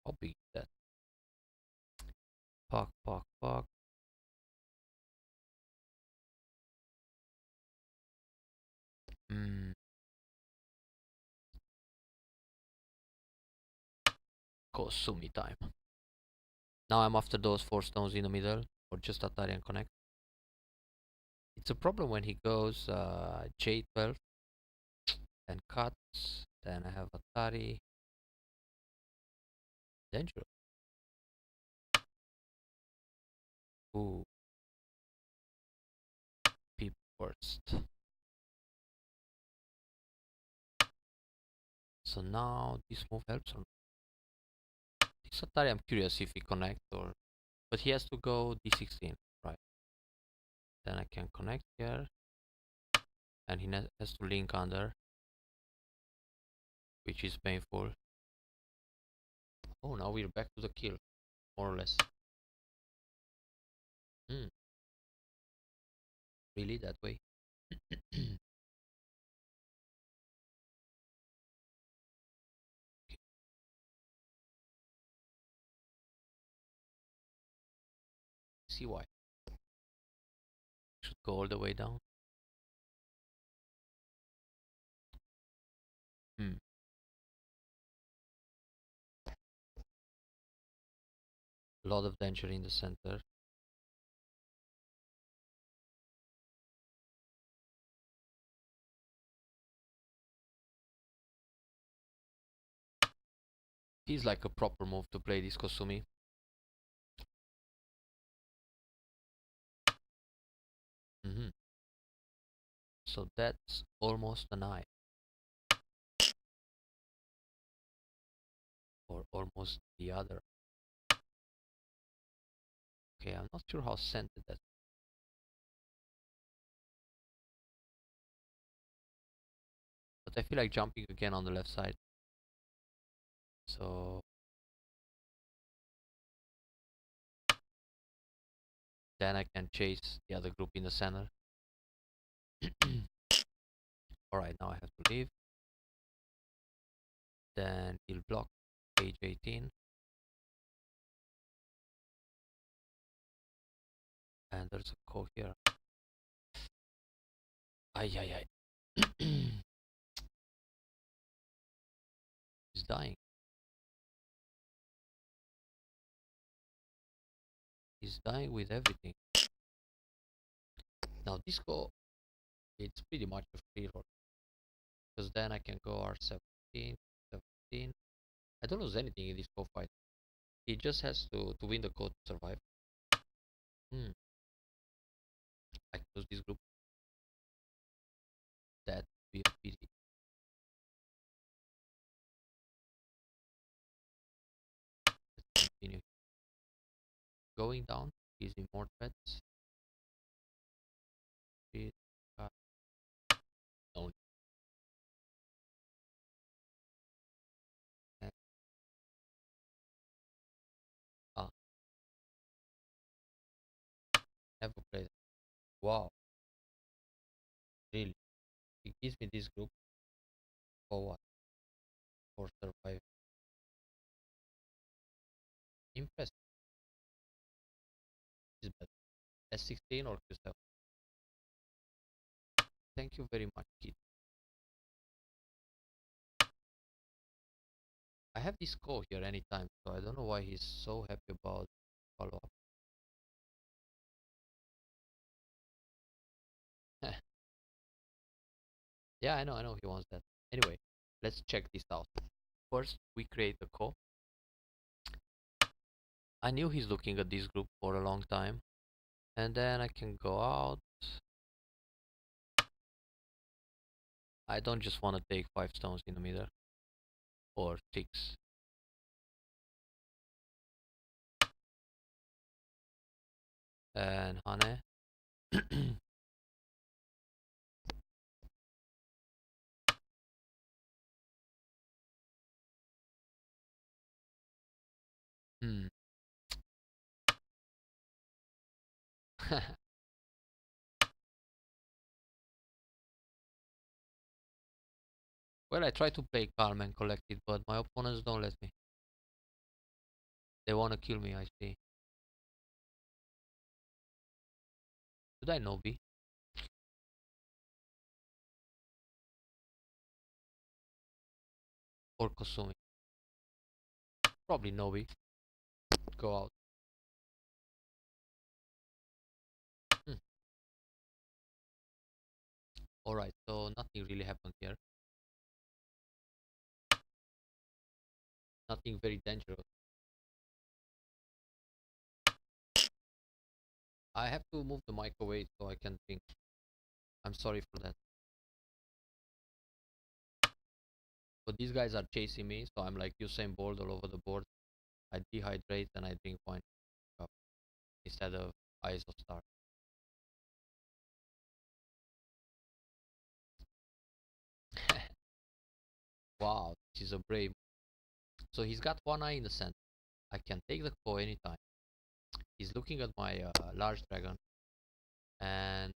how big is that? Puck, puck, puck. Kosumi time. Now I'm after those 4 stones in the middle, or just Atari and connect. It's a problem when he goes J12 and cuts. Then I have Atari. Dangerous. Ooh. Peep first. So now this move helps or not? This Atari, I'm curious if he connects or, but he has to go D16, right? Then I can connect here, and he has to link under, which is painful. Oh, now we're back to the kill, more or less. Really, that way? See why. Should go all the way down. Hmm. A lot of danger in the center. Feels like a proper move to play this Kosumi. So that's almost an eye. Or almost the other. Okay, I'm not sure how centered that. But I feel like jumping again on the left side. So then I can chase the other group in the center. Alright, now I have to leave. Then he'll block page 18. And there's a call here. Ay, ay, ay. He's dying. He's dying with everything. Now this go, it's pretty much a free roll. Because then I can go R17, 17. I don't lose anything in this go fight. He just has to win the code to survive. I close this group. That would be a pity. Let's continue. Going down, easy more threats. Only. Ah, never played. Wow, really? He gives me this group for what? For survive. Impressive. Is better. S16 or Q7? Thank you very much, kid. I have this call here anytime, so I don't know why he's so happy about follow up. Yeah, I know he wants that. Anyway, let's check this out. First, we create a call. I knew he's looking at this group for a long time. And then I can go out. I don't just want to take 5 stones in the middle. Or 6. And Hane. Hmm. Well, I try to play calm and collected, but my opponents don't let me. They want to kill me, I see. Should I Nobi? Or Kosumi? Probably Nobi. Go out. Hmm. Alright, so nothing really happened here. Nothing very dangerous. I have to move the mic away so I can think. I'm sorry for that. But these guys are chasing me, so I'm like Usain Bolt all over the board. I dehydrate and I drink wine instead of Eyes of Star. Wow, this is a brave. So he's got one eye in the center. I can take the core anytime. He's looking at my large dragon, and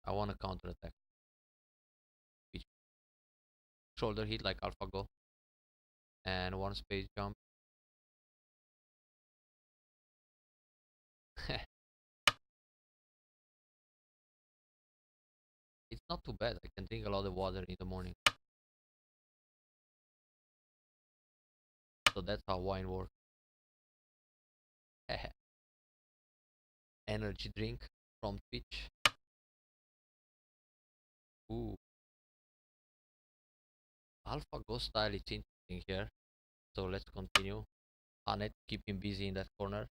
I want to counter attack. Which shoulder hit like AlphaGo. And one space jump. It's not too bad. I can drink a lot of water in the morning. So that's how wine works. Energy drink from Twitch. Ooh. AlphaGo style is interesting here. So let's continue. Hanet, keep him busy in that corner.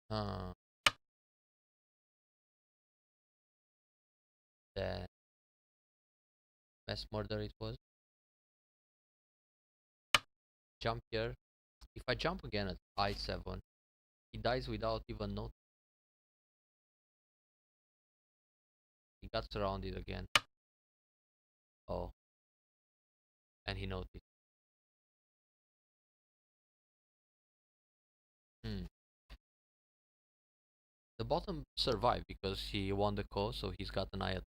Uh, then mass murder it was. Jump here. If I jump again at I7, he dies without even notice. He got surrounded again. Oh, and he noticed. Hmm. The bottom survived because he won the call, so he's got an eye at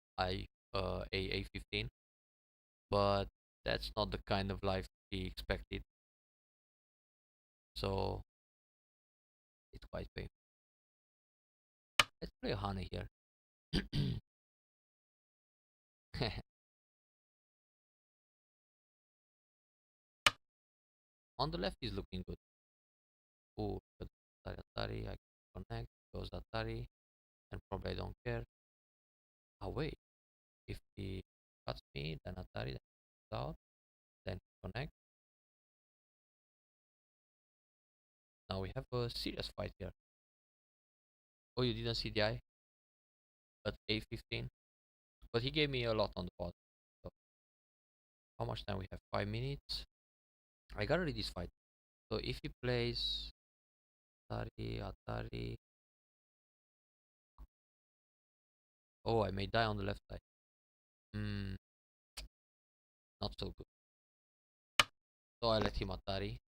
A15. But that's not the kind of life he expected. So it's quite painful. Let's play a honey here. On the left is looking good. Oh, Atari, I can connect, goes Atari, and probably I don't care. Ah wait, if he cuts me, then Atari then goes out, then connect. Now we have a serious fight here. Oh, you didn't see the eye at A15, but he gave me a lot on the bottom. So how much time we have? 5 minutes. I gotta read this fight. So if he plays Atari. Oh, I may die on the left side. Hmm, not so good. So I let him Atari.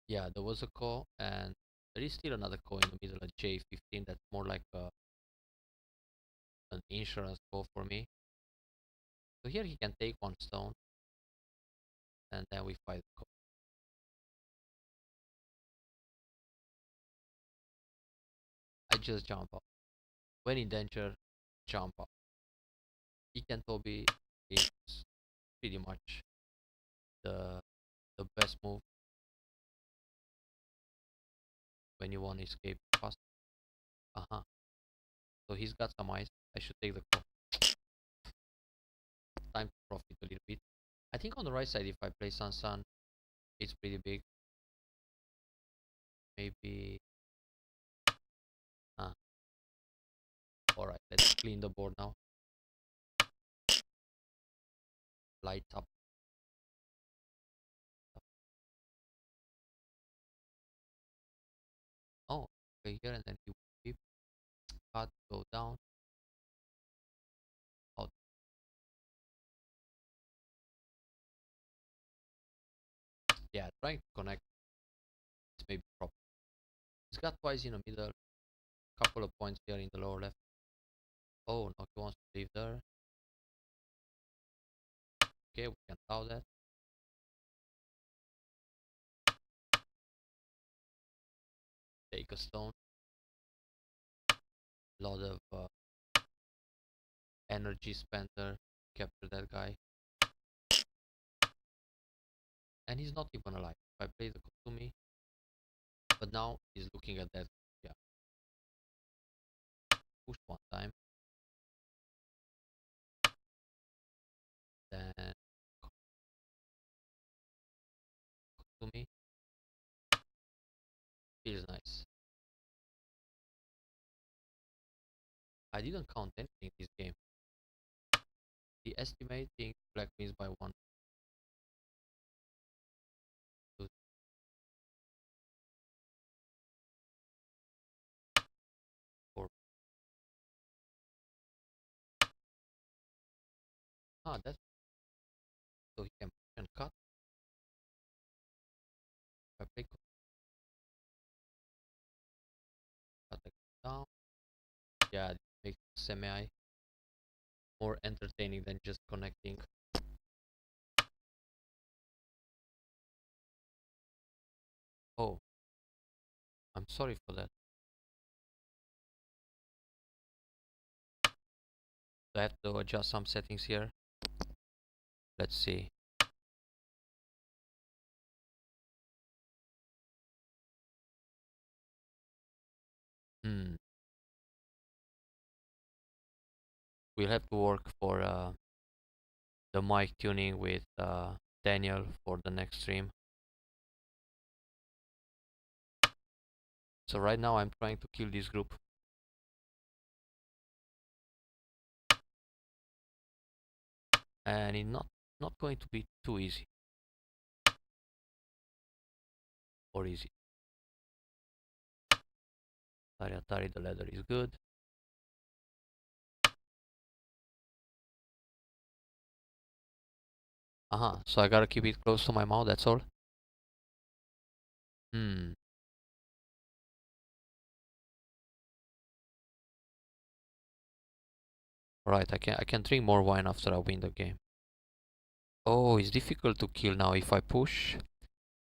Yeah, there was a call, and there is still another call in the middle at J15. That's more like an insurance call for me. So here he can take one stone, and then we fight the call. I just jump up. When in danger, jump up. Iken Toby is pretty much the best move when you want to escape fast. So he's got some eyes. I should take the call. Time to profit a little bit. I think on the right side, if I play Sansan, it's pretty big. Maybe. Alright, let's clean the board now. Light up. Oh, okay, here and then he will keep. Cut, go down. Out. Yeah, trying to connect. It's maybe proper. He's got twice in the middle. Couple of points here in the lower left. Oh, no, he wants to leave there. Okay, we can allow that. Take a stone. Lot of energy spent there. Capture that guy. And he's not even alive. If I play the Kotumi, but now he's looking at that. Yeah. Push one time. Then Kotumi. Feels nice. I didn't count anything this game. The estimating black wins by 1. 2, 4. Ah, that's so he can cut. If I play cut it down. Yeah, it makes semi more entertaining than just connecting. Oh, I'm sorry for that. I have to adjust some settings here. Let's see. Hmm. We'll have to work for the mic tuning with Daniel for the next stream. So right now I'm trying to kill this group. And it's not going to be too easy. Or easy. Atari, the ladder is good. So I gotta keep it close to my mouth, that's all. Right, I can drink more wine after I win the game. Oh, it's difficult to kill now if I push.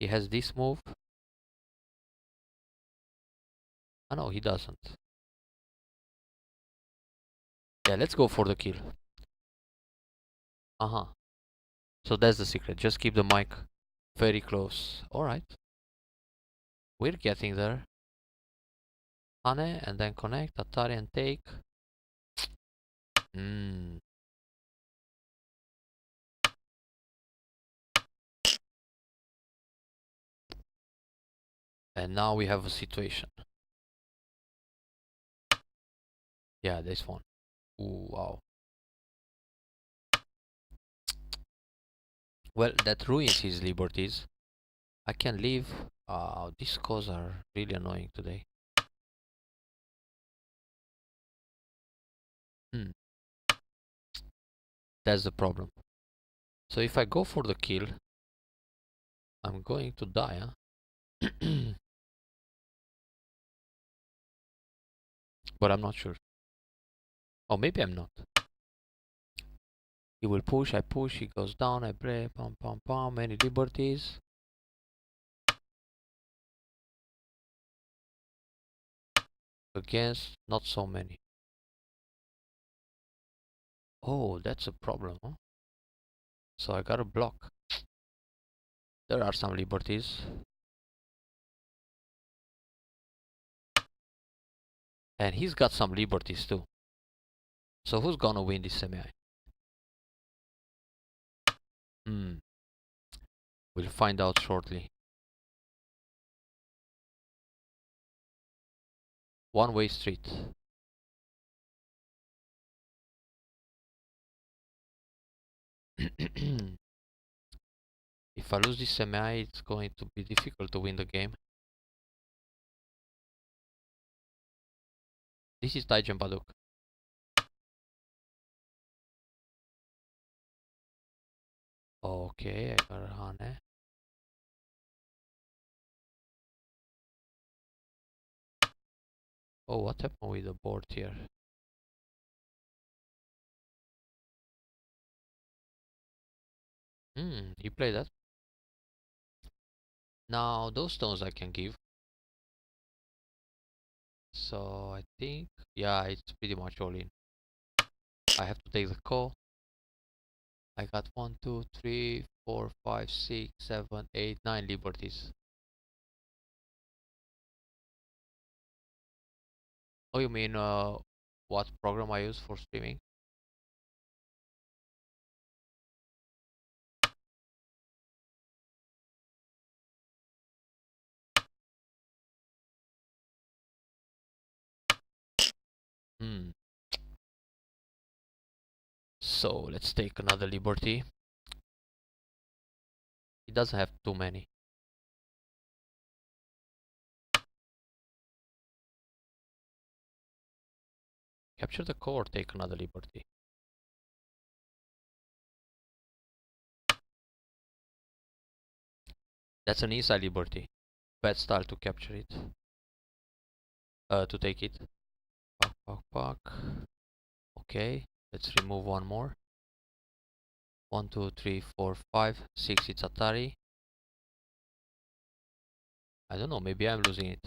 He has this move. Oh no, he doesn't. Yeah, let's go for the kill. So that's the secret. Just keep the mic very close. Alright. We're getting there. Hane and then connect, Atari and take. And now we have a situation. Yeah, this one. Ooh, wow. Well, that ruins his liberties. I can leave. These calls are really annoying today. That's the problem. So if I go for the kill, I'm going to die, huh? But I'm not sure. Oh, maybe I'm not. He will push, I push, he goes down, I play, pam pam pam, many liberties. Against, not so many. Oh, that's a problem, huh? So I gotta block. There are some liberties. And he's got some liberties too. So who's gonna win this semi? We'll find out shortly. One-way street. If I lose this semi, it's going to be difficult to win the game. This is tygembaduk. Okay, I got Hane. Oh, what happened with the board here? He played that. Now, those stones I can give. So, I think, yeah, it's pretty much all in. I have to take the call. I got 1, 2, 3, 4, 5, 6, 7, 8, 9 liberties. Oh, you mean what program I use for streaming? So let's take another liberty. He doesn't have too many. Capture the core, take another liberty. That's an inside liberty. Bad style to capture it. To take it. Oh. Puck. Okay, let's remove one more. 1, 2, 3, 4, 5, 6. It's Atari. I don't know, maybe I'm losing it.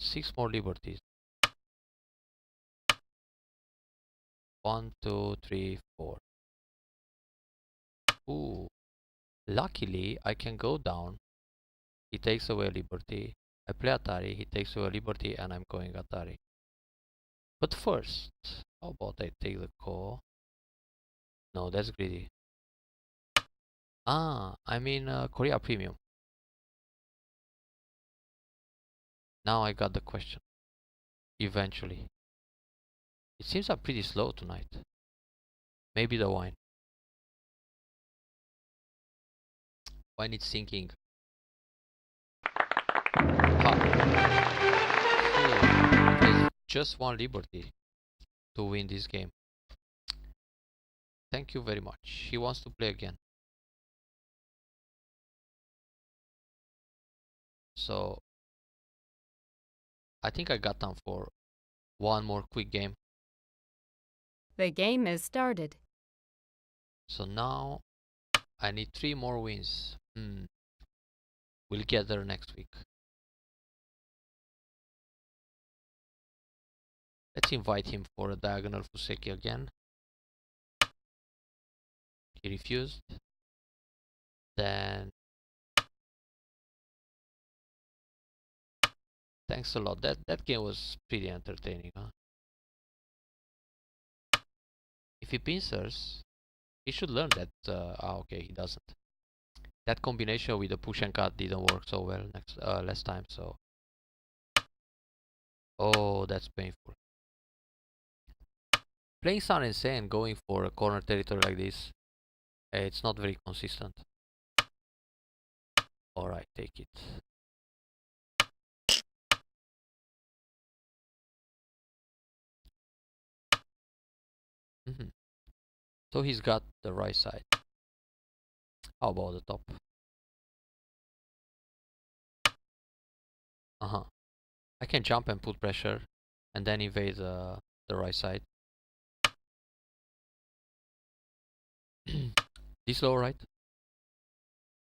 6 more liberties. 1, 2, 3, 4. Ooh. Luckily, I can go down. He takes away liberty. I play Atari. He takes away liberty, and I'm going Atari. But first, how about I take the call? No, that's greedy. Ah, I mean Korea Premium. Now I got the question. Eventually. It seems I'm pretty slow tonight. Maybe the wine. Wine is sinking. Ha. Ooh, it has just one liberty to win this game. Thank you very much. He wants to play again. So I think I got time for one more quick game. The game is started. So now I need 3 more wins. We'll get there next week. Let's invite him for a diagonal Fuseki again. He refused. Then thanks a lot. That game was pretty entertaining, huh? If he pincers, he should learn that. Okay, he doesn't. That combination with the push and cut didn't work so well last time. So, oh, that's painful. Playing Sun and Saiyan going for a corner territory like this, it's not very consistent. Alright, take it. So he's got the right side. How about the top? I can jump and put pressure and then invade the right side. This low, right?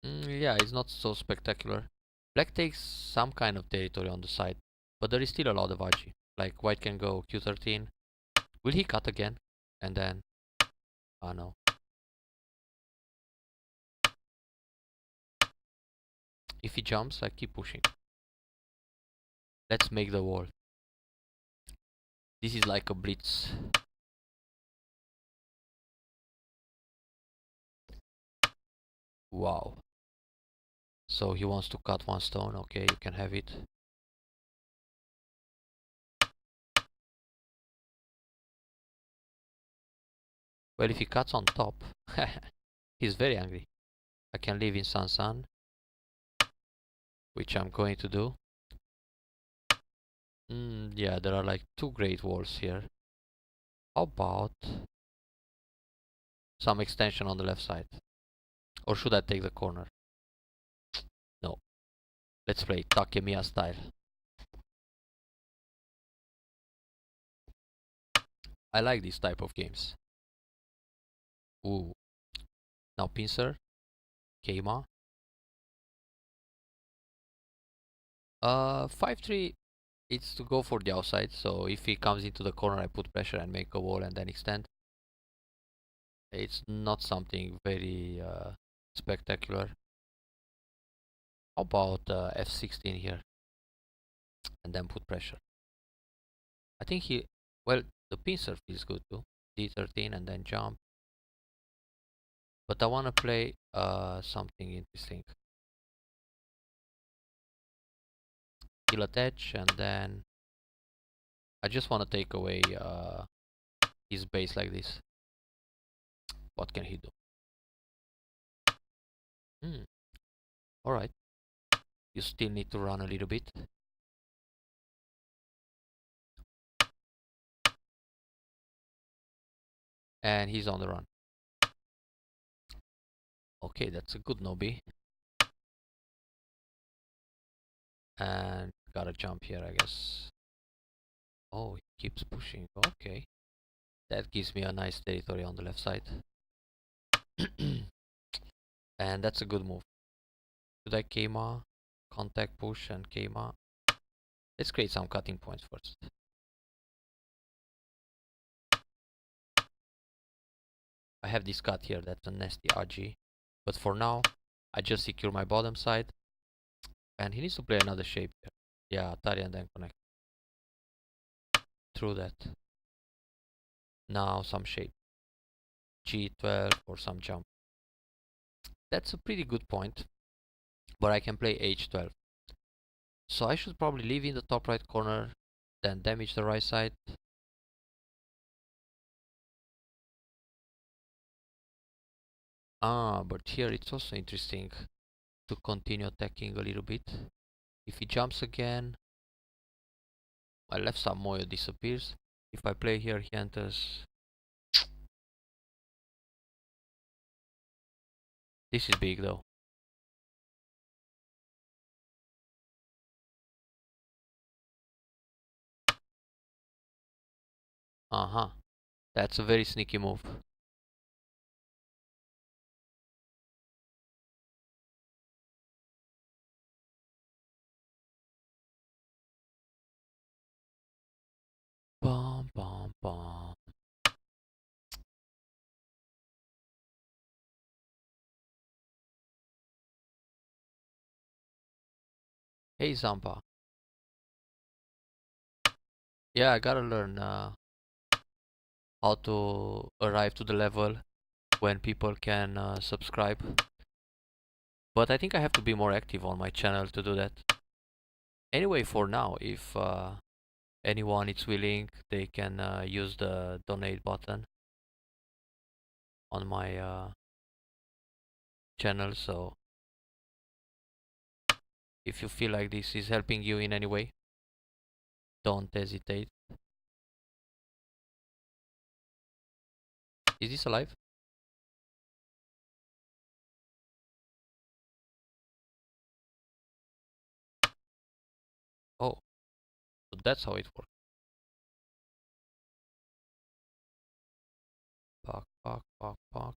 Yeah, it's not so spectacular. Black takes some kind of territory on the side, but there is still a lot of Aji. Like white can go Q13. Will he cut again? And then, ah no. If he jumps, I keep pushing. Let's make the wall. This is like a blitz. Wow. So he wants to cut one stone. Okay, you can have it. Well, if he cuts on top, he's very angry. I can live in Sansan, which I'm going to do. Yeah, there are like 2 great walls here. How about some extension on the left side? Or should I take the corner? No. Let's play Takemiya style. I like this type of games. Ooh. Now pincer. Keima. 5-3. It's to go for the outside. So if he comes into the corner, I put pressure and make a wall and then extend. It's not something very spectacular. How about F16 here? And then put pressure. I think well, the pincer feels good too. D13 and then jump. But I want to play something interesting. He'll attach and then I just want to take away his base like this. What can he do? Alright. You still need to run a little bit. And he's on the run. Okay, that's a good Nobi. And Gotta jump here, I guess. Oh, he keeps pushing. Okay. That gives me a nice territory on the left side. And that's a good move. Should I Keima? Contact push and Keima. Let's create some cutting points first. I have this cut here, that's a nasty RG. But for now, I just secure my bottom side. And he needs to play another shape here. Yeah, Atari and then connect. Through that. Now some shape. G12 or some jump. That's a pretty good point. But I can play H12. So I should probably leave in the top right corner, then damage the right side. Ah, but here it's also interesting to continue attacking a little bit. If he jumps again, my left side Moyo disappears. If I play here, he enters. This is big though. That's a very sneaky move. Bum bum bum. Hey Zampa. Yeah, I gotta learn how to arrive to the level when people can subscribe. But I think I have to be more active on my channel to do that. Anyway, for now, if anyone is willing, they can use the donate button on my channel. So if you feel like this is helping you in any way, don't hesitate. Is this alive? Oh, so that's how it works. Fuck, fuck, fuck, fuck.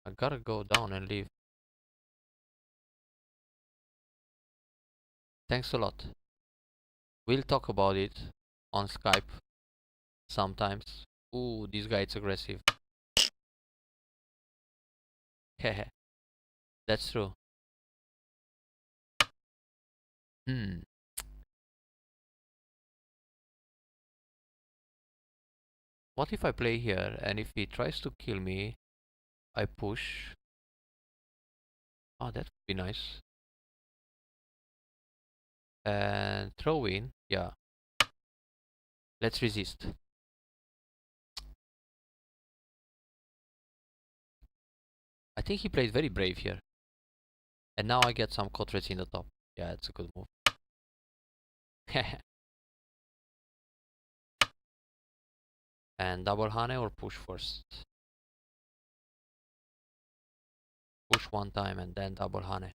I gotta go down and leave. Thanks a lot. We'll talk about it on Skype sometimes. Ooh, this guy is aggressive. Hehe. That's true. Hmm. What if I play here and if he tries to kill me, I push? Oh, that would be nice. And throw in. Yeah. Let's resist. I think he played very brave here. And now I get some cotrets in the top. Yeah, it's a good move. And double hane or push first? Push one time and then double hane.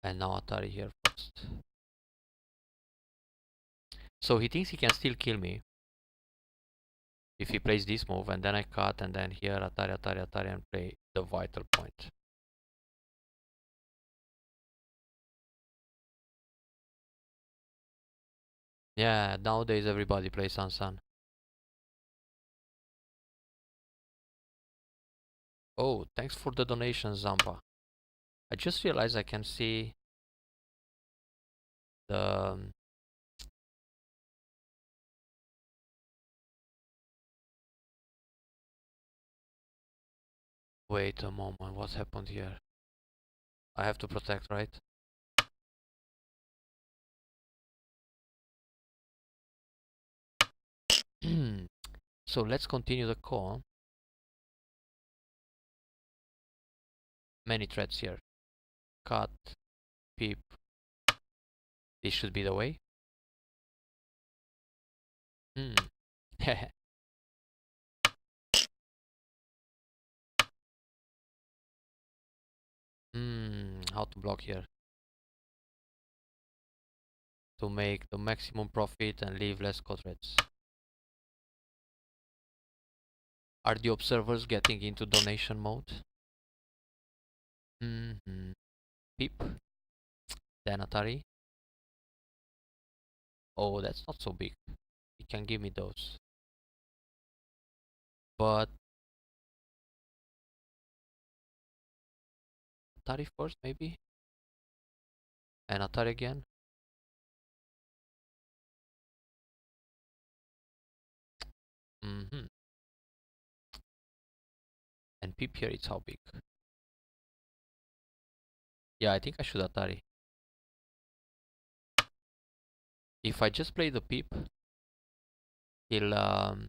And now Atari here first. So he thinks he can still kill me if he plays this move, and then I cut, and then here Atari, Atari, Atari, and play the vital point. Yeah, nowadays everybody plays Sansan. Oh, thanks for the donation, Zampa. I just realized I can see the wait a moment, what happened here? I have to protect, right? So let's continue the call. Many threads here. Cut, peep. This should be the way. How to block here to make the maximum profit and leave less threads. Are the observers getting into donation mode? Peep. Then Atari. Oh, that's not so big. He can give me those. But Atari first, maybe? And Atari again? And Peep here, it's how big? Yeah, I think I should Atari. If I just play the Peep, he'll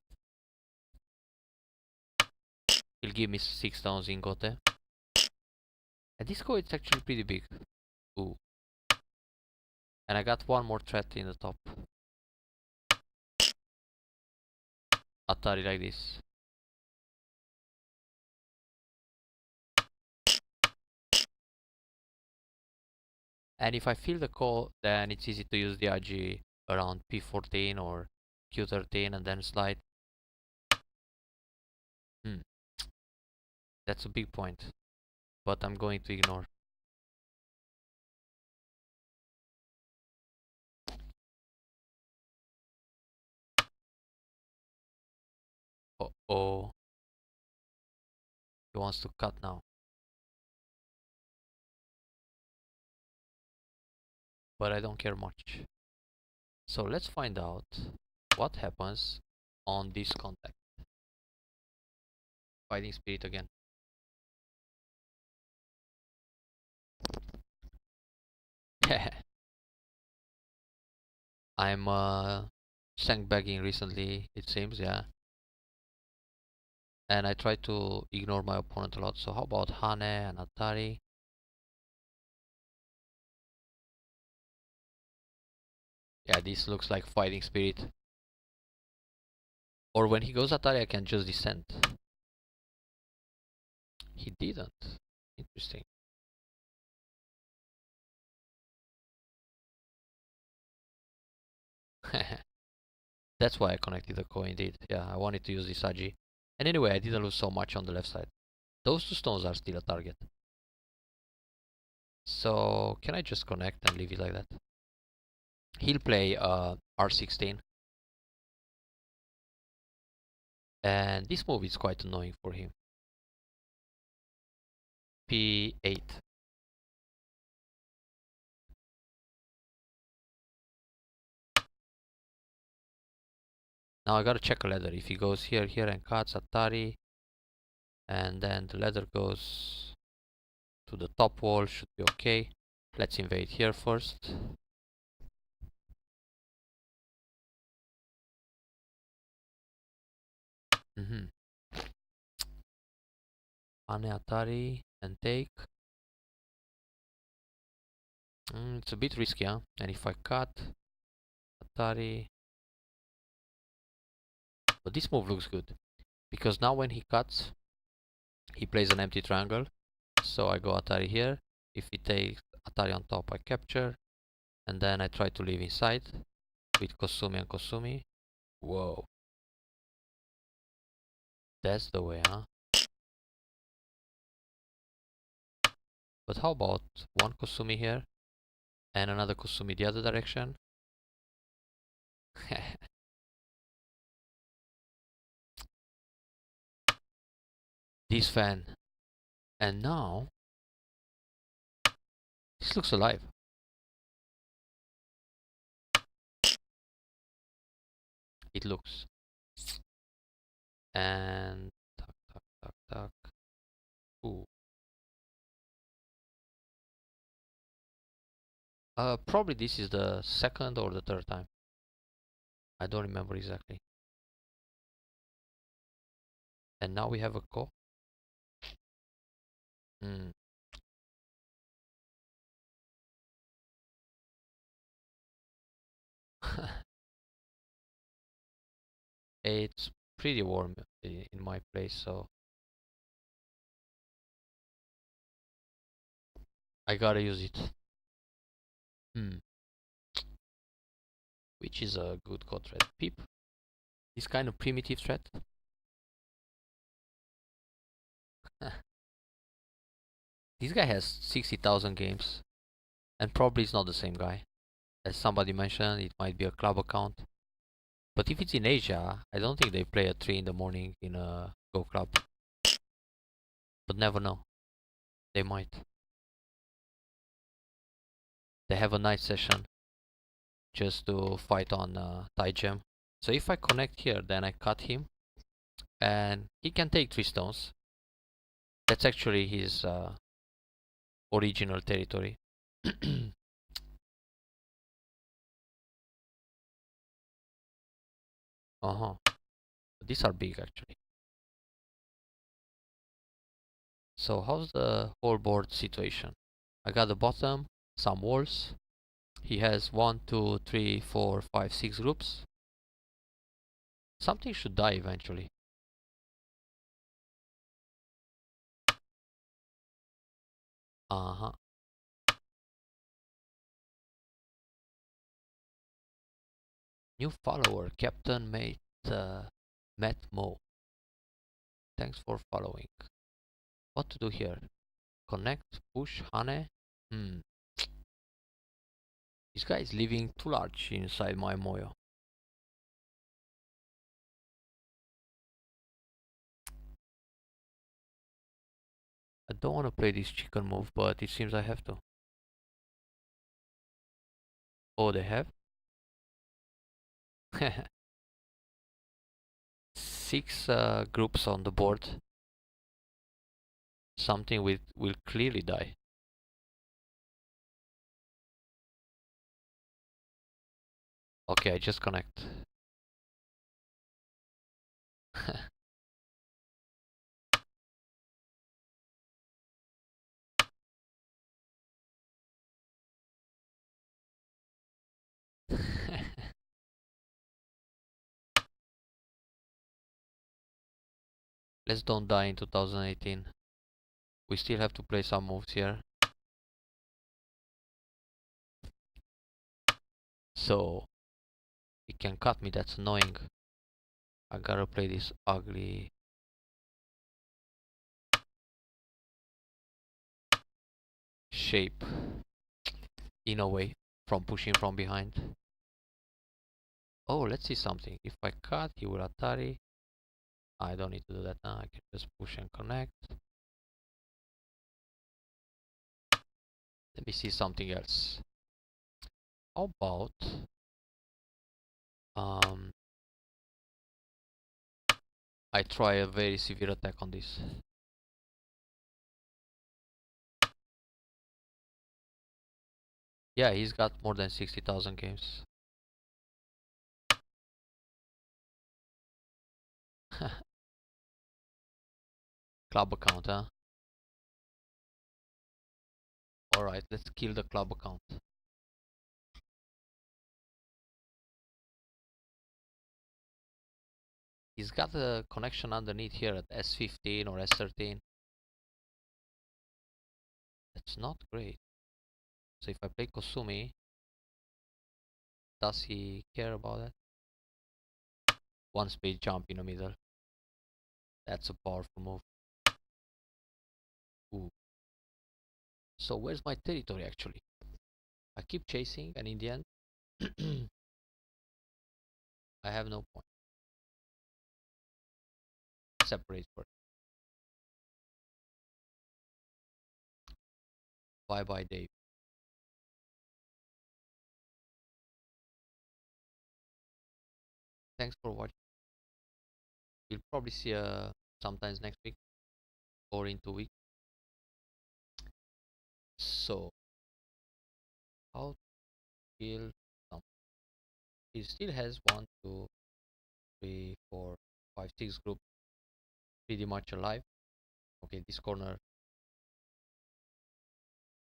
give me 6,000 gote. And this go it's actually pretty big. Ooh. And I got one more threat in the top. Atari like this. And if I feel the call, then it's easy to use the RG around P14 or Q13 and then slide. That's a big point, but I'm going to ignore. Oh, he wants to cut now. But I don't care much. So let's find out what happens on this contact. Fighting spirit again. I'm sandbagging recently, it seems, yeah. And I try to ignore my opponent a lot. So how about Hane and Atari? Yeah, this looks like fighting spirit. Or when he goes Atari, I can just descend. He didn't. Interesting. That's why I connected the coin indeed. Yeah, I wanted to use this Agi. And anyway, I didn't lose so much on the left side. Those two stones are still a target. So can I just connect and leave it like that? He'll play R16. And this move is quite annoying for him. P8. Now I gotta check a ladder. If he goes here, here and cuts Atari, and then the ladder goes to the top wall, should be okay. Let's invade here first. Ane Atari and take. It's a bit risky, huh? And if I cut Atari, but this move looks good because now when he cuts, he plays an empty triangle. So I go Atari here. If he takes Atari on top, I capture, and then I try to leave inside with Kosumi and Kosumi. Whoa, that's the way, huh? But how about one Kosumi here and another Kosumi the other direction? This fan. And now this looks alive. It looks. And tuck, tuck, tuck, tuck. Ooh. Probably this is the second or the third time. I don't remember exactly. And now we have a ko. It's pretty warm in my place, so I gotta use it. Which is a good code thread? Pip. This kind of primitive thread. This guy has 60,000 games, and probably it's not the same guy. As somebody mentioned, it might be a club account. But if it's in Asia, I don't think they play at 3 in the morning in a Go club. But never know. They might. They have a night session just to fight on Tygem. So if I connect here, then I cut him, and he can take 3 stones. That's actually his original territory. These are big actually. So how's the whole board situation? I got the bottom, some walls. He has 1, 2, 3, 4, 5, 6 groups. Something should die eventually. New follower, Captain Matt Mo. Thanks for following. What to do here? Connect, push, Hane. This guy is living too large inside my Moyo. I don't want to play this chicken move, but it seems I have to. Oh, they have? 6 groups on the board. Something will clearly die. Okay, I just connect. Let's don't die in 2018. We still have to play some moves here. So he can cut me, that's annoying. I gotta play this ugly shape in a way from pushing from behind. Oh, let's see something. If I cut, he will Atari. I don't need to do that now. I can just push and connect. Let me see something else. How about I try a very severe attack on this. Yeah, he's got more than 60,000 games. Club account, huh? Alright, let's kill the club account. He's got a connection underneath here at S15 or S13. That's not great. So if I play Kosumi, does he care about that? One speed jump in the middle. That's a powerful move. Ooh. So where's my territory actually? I keep chasing and in the end I have no point. Separate first. Bye bye Dave. Thanks for watching. You'll probably see sometimes next week or in 2 weeks. So how to kill some? He still has 1, 2, 3, 4, 5, 6 groups pretty much alive. Okay, this corner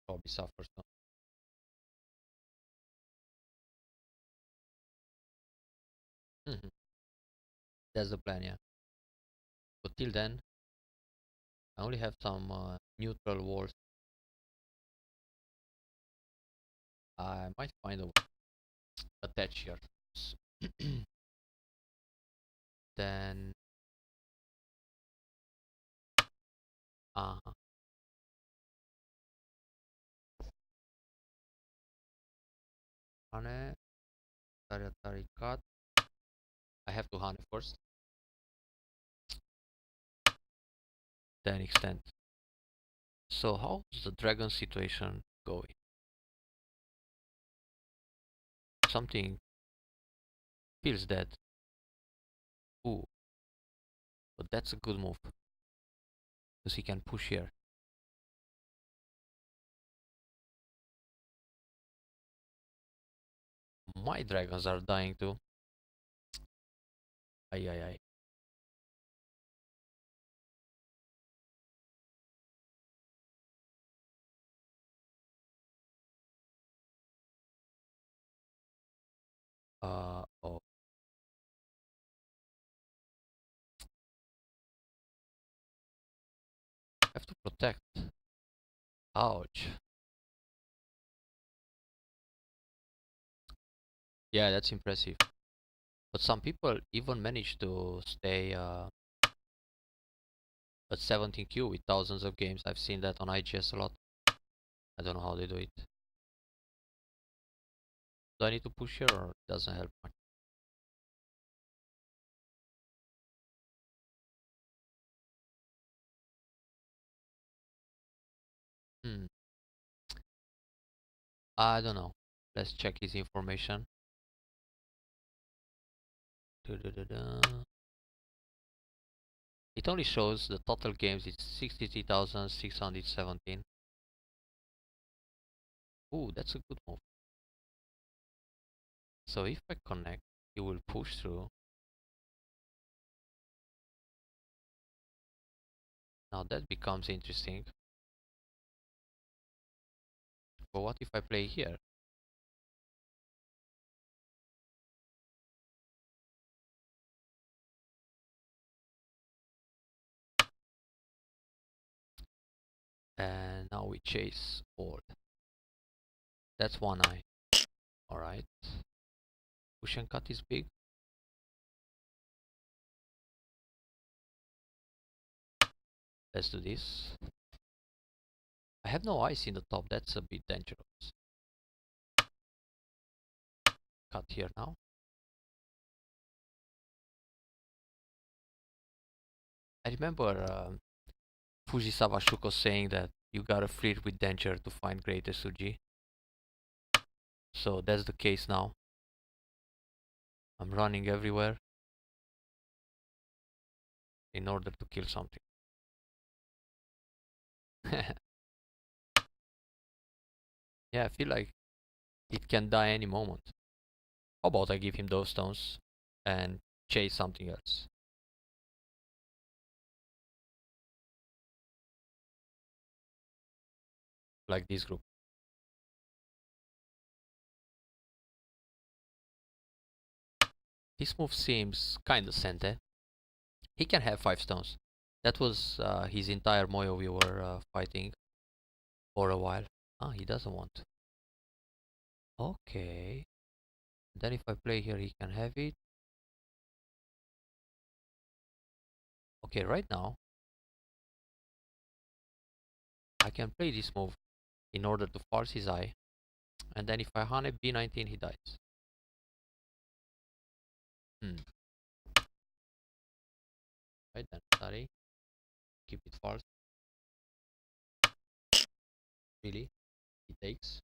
probably suffers some. That's the plan, yeah. But till then, I only have some neutral walls I might find a way. Attach here. Then uh-huh. Hane, Atari cut. I have to Hane first. Then extend. So how's the dragon situation going? Something feels dead. Ooh, but that's a good move. Because he can push here. My dragons are dying too. Ay ay ay. Oh. Have to protect. Ouch. Yeah, that's impressive. But some people even manage to stay at 17Q with thousands of games. I've seen that on IGS a lot. I don't know how they do it. Do I need to push here or it doesn't help much? Hmm. I don't know. Let's check his information. It only shows the total games. It's 63,617. Ooh, that's a good move. So if I connect, he will push through. Now that becomes interesting. But what if I play here? And now we chase all. That's one eye. Alright. Push and cut is big. Let's do this. I have no ice in the top. That's a bit dangerous. Cut here now. I remember Fujisawa Shuko saying that you gotta flirt with danger to find greater Suji. So that's the case now. I'm running everywhere in order to kill something. Yeah, I feel like it can die any moment. How about I give him those stones and chase something else? Like this group. This move seems kinda sente. He can have 5 stones. That was his entire Moyo we were fighting for a while. Ah, he doesn't want. Okay. Then if I play here, he can have it. Okay, right now, I can play this move in order to force his eye. And then if I Hane B19, he dies. Hmm. Right then, sorry. Keep it false. Really? He takes.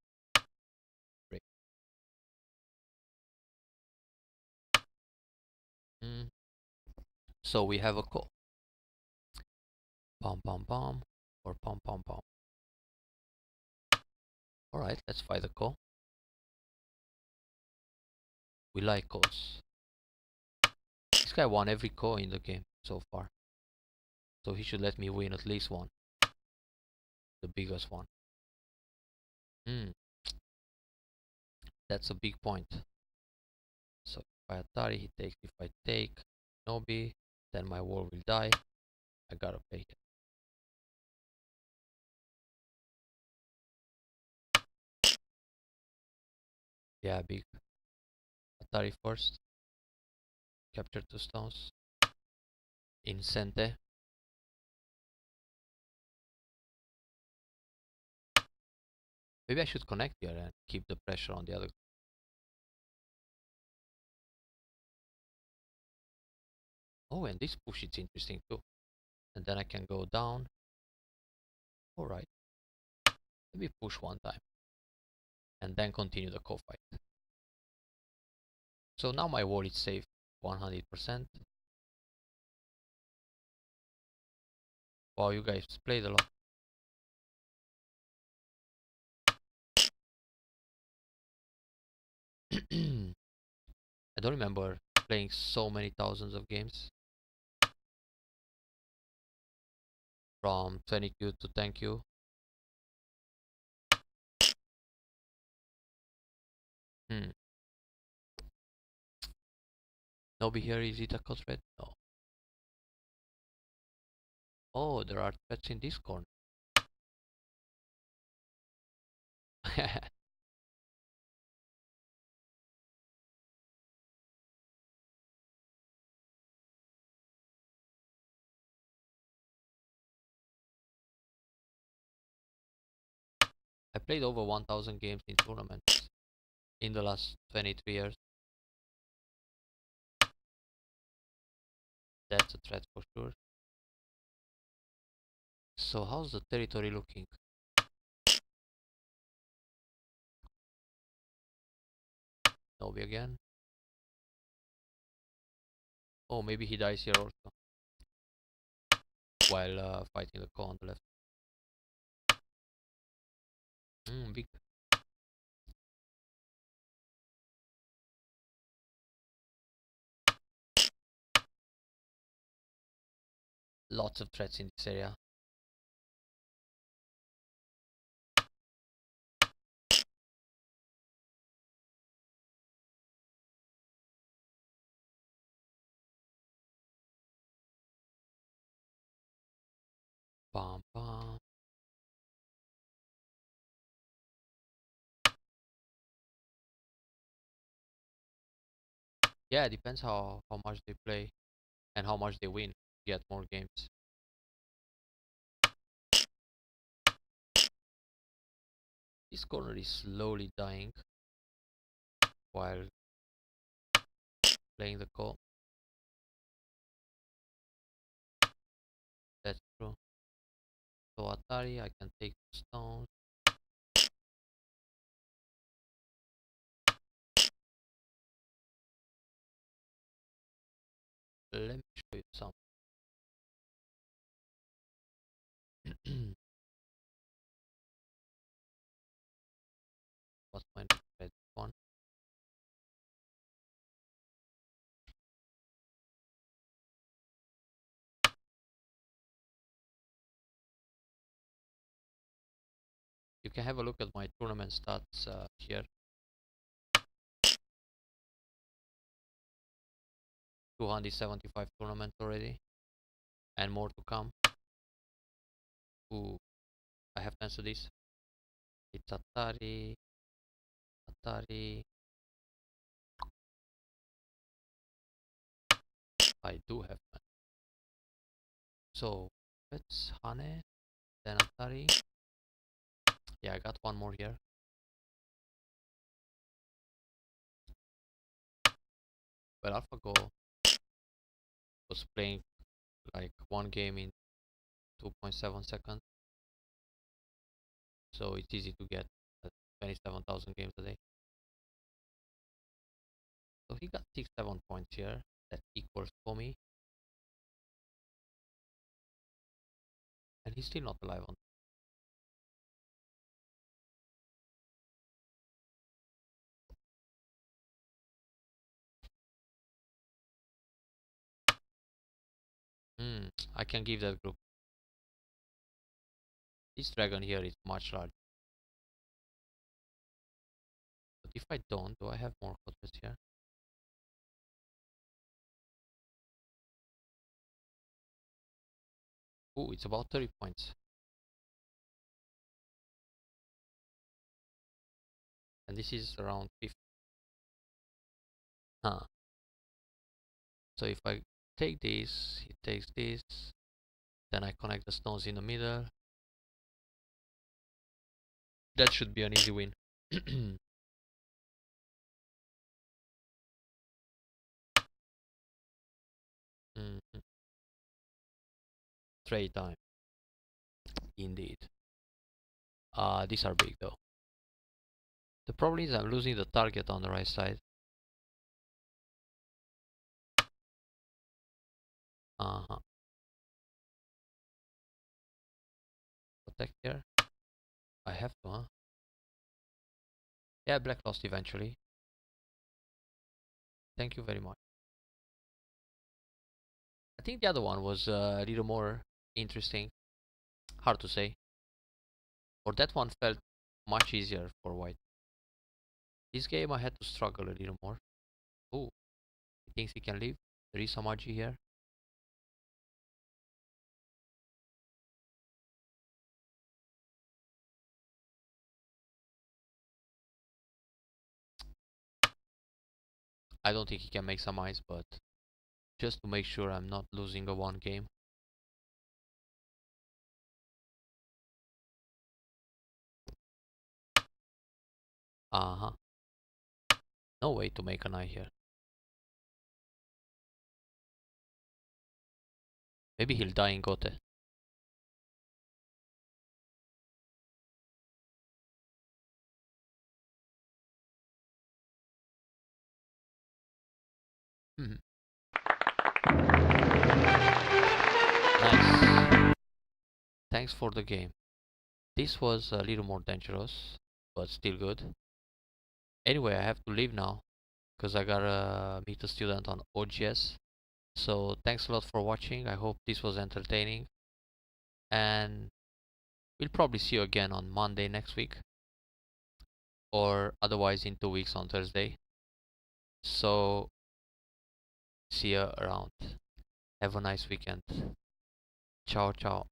Break. Hmm. So we have a call. Pom pom pom. Or pom pom pom. Alright, let's fight the call. We like calls. This guy won every call in the game so far. So he should let me win at least one. The biggest one. Hmm. That's a big point. So if I Atari, he takes. If I take Nobi, then my war will die. I gotta play it. Yeah, big. Atari first. Capture 2 stones. Incente. Maybe I should connect here and keep the pressure on the other. Oh, and this push is interesting too. And then I can go down. Alright. Let me push one time. And then continue the co-fight. So now my wall is safe 100%. Wow, you guys played a lot. I don't remember playing so many thousands of games. From 20Q to 10Q. Nobody here, is it a cut thread? No. Oh, there are threads in this corner. I played over 1000 games in tournaments in the last 23 years. That's a threat for sure. So how's the territory looking? Nobby again. Oh, maybe he dies here also. While fighting the co on the left. Big. Lots of threats in this area. Bam bam. Yeah, it depends how much they play and how much they win. Get more games. This corner is slowly dying while playing the co. That's true. So Atari, I can take the stones. Let me show you some. What's my next red one? You can have a look at my tournament stats here. 275 tournaments already, and more to come. Ooh, I have to answer this. It's Atari. Atari. I do have one. So let's Hane, then Atari. Yeah, I got one more here. Well, AlphaGo was playing like one game in 2.7 seconds, so it's easy to get 27,000 games a day. So he got 6-7 points here. That equals for me, and he's still not alive on. I can give that group. This dragon here is much larger. But if I don't, do I have more quadrants here? Ooh, it's about 30 points. And this is around 50. Huh. So if I take this, he takes this, then I connect the stones in the middle. That should be an easy win. Mhm. Trade time. Indeed. These are big though. The problem is I'm losing the target on the right side. Uh-huh. Protect here. I have to, huh? Yeah, black lost eventually. Thank you very much. I think the other one was a little more interesting. Hard to say. Or that one felt much easier for white. This game I had to struggle a little more. Ooh, he thinks he can leave. There is some RG here. I don't think he can make some eyes, but just to make sure I'm not losing a one game. Uh-huh. No way to make an eye here. Maybe he'll die in Gote. Mhm. Nice. Thanks for the game. This was a little more dangerous, but still good. Anyway, I have to leave now because I gotta meet a student on OGS. So thanks a lot for watching. I hope this was entertaining. And we'll probably see you again on Monday next week. Or otherwise in 2 weeks on Thursday. So see you around. Have a nice weekend. Ciao, ciao.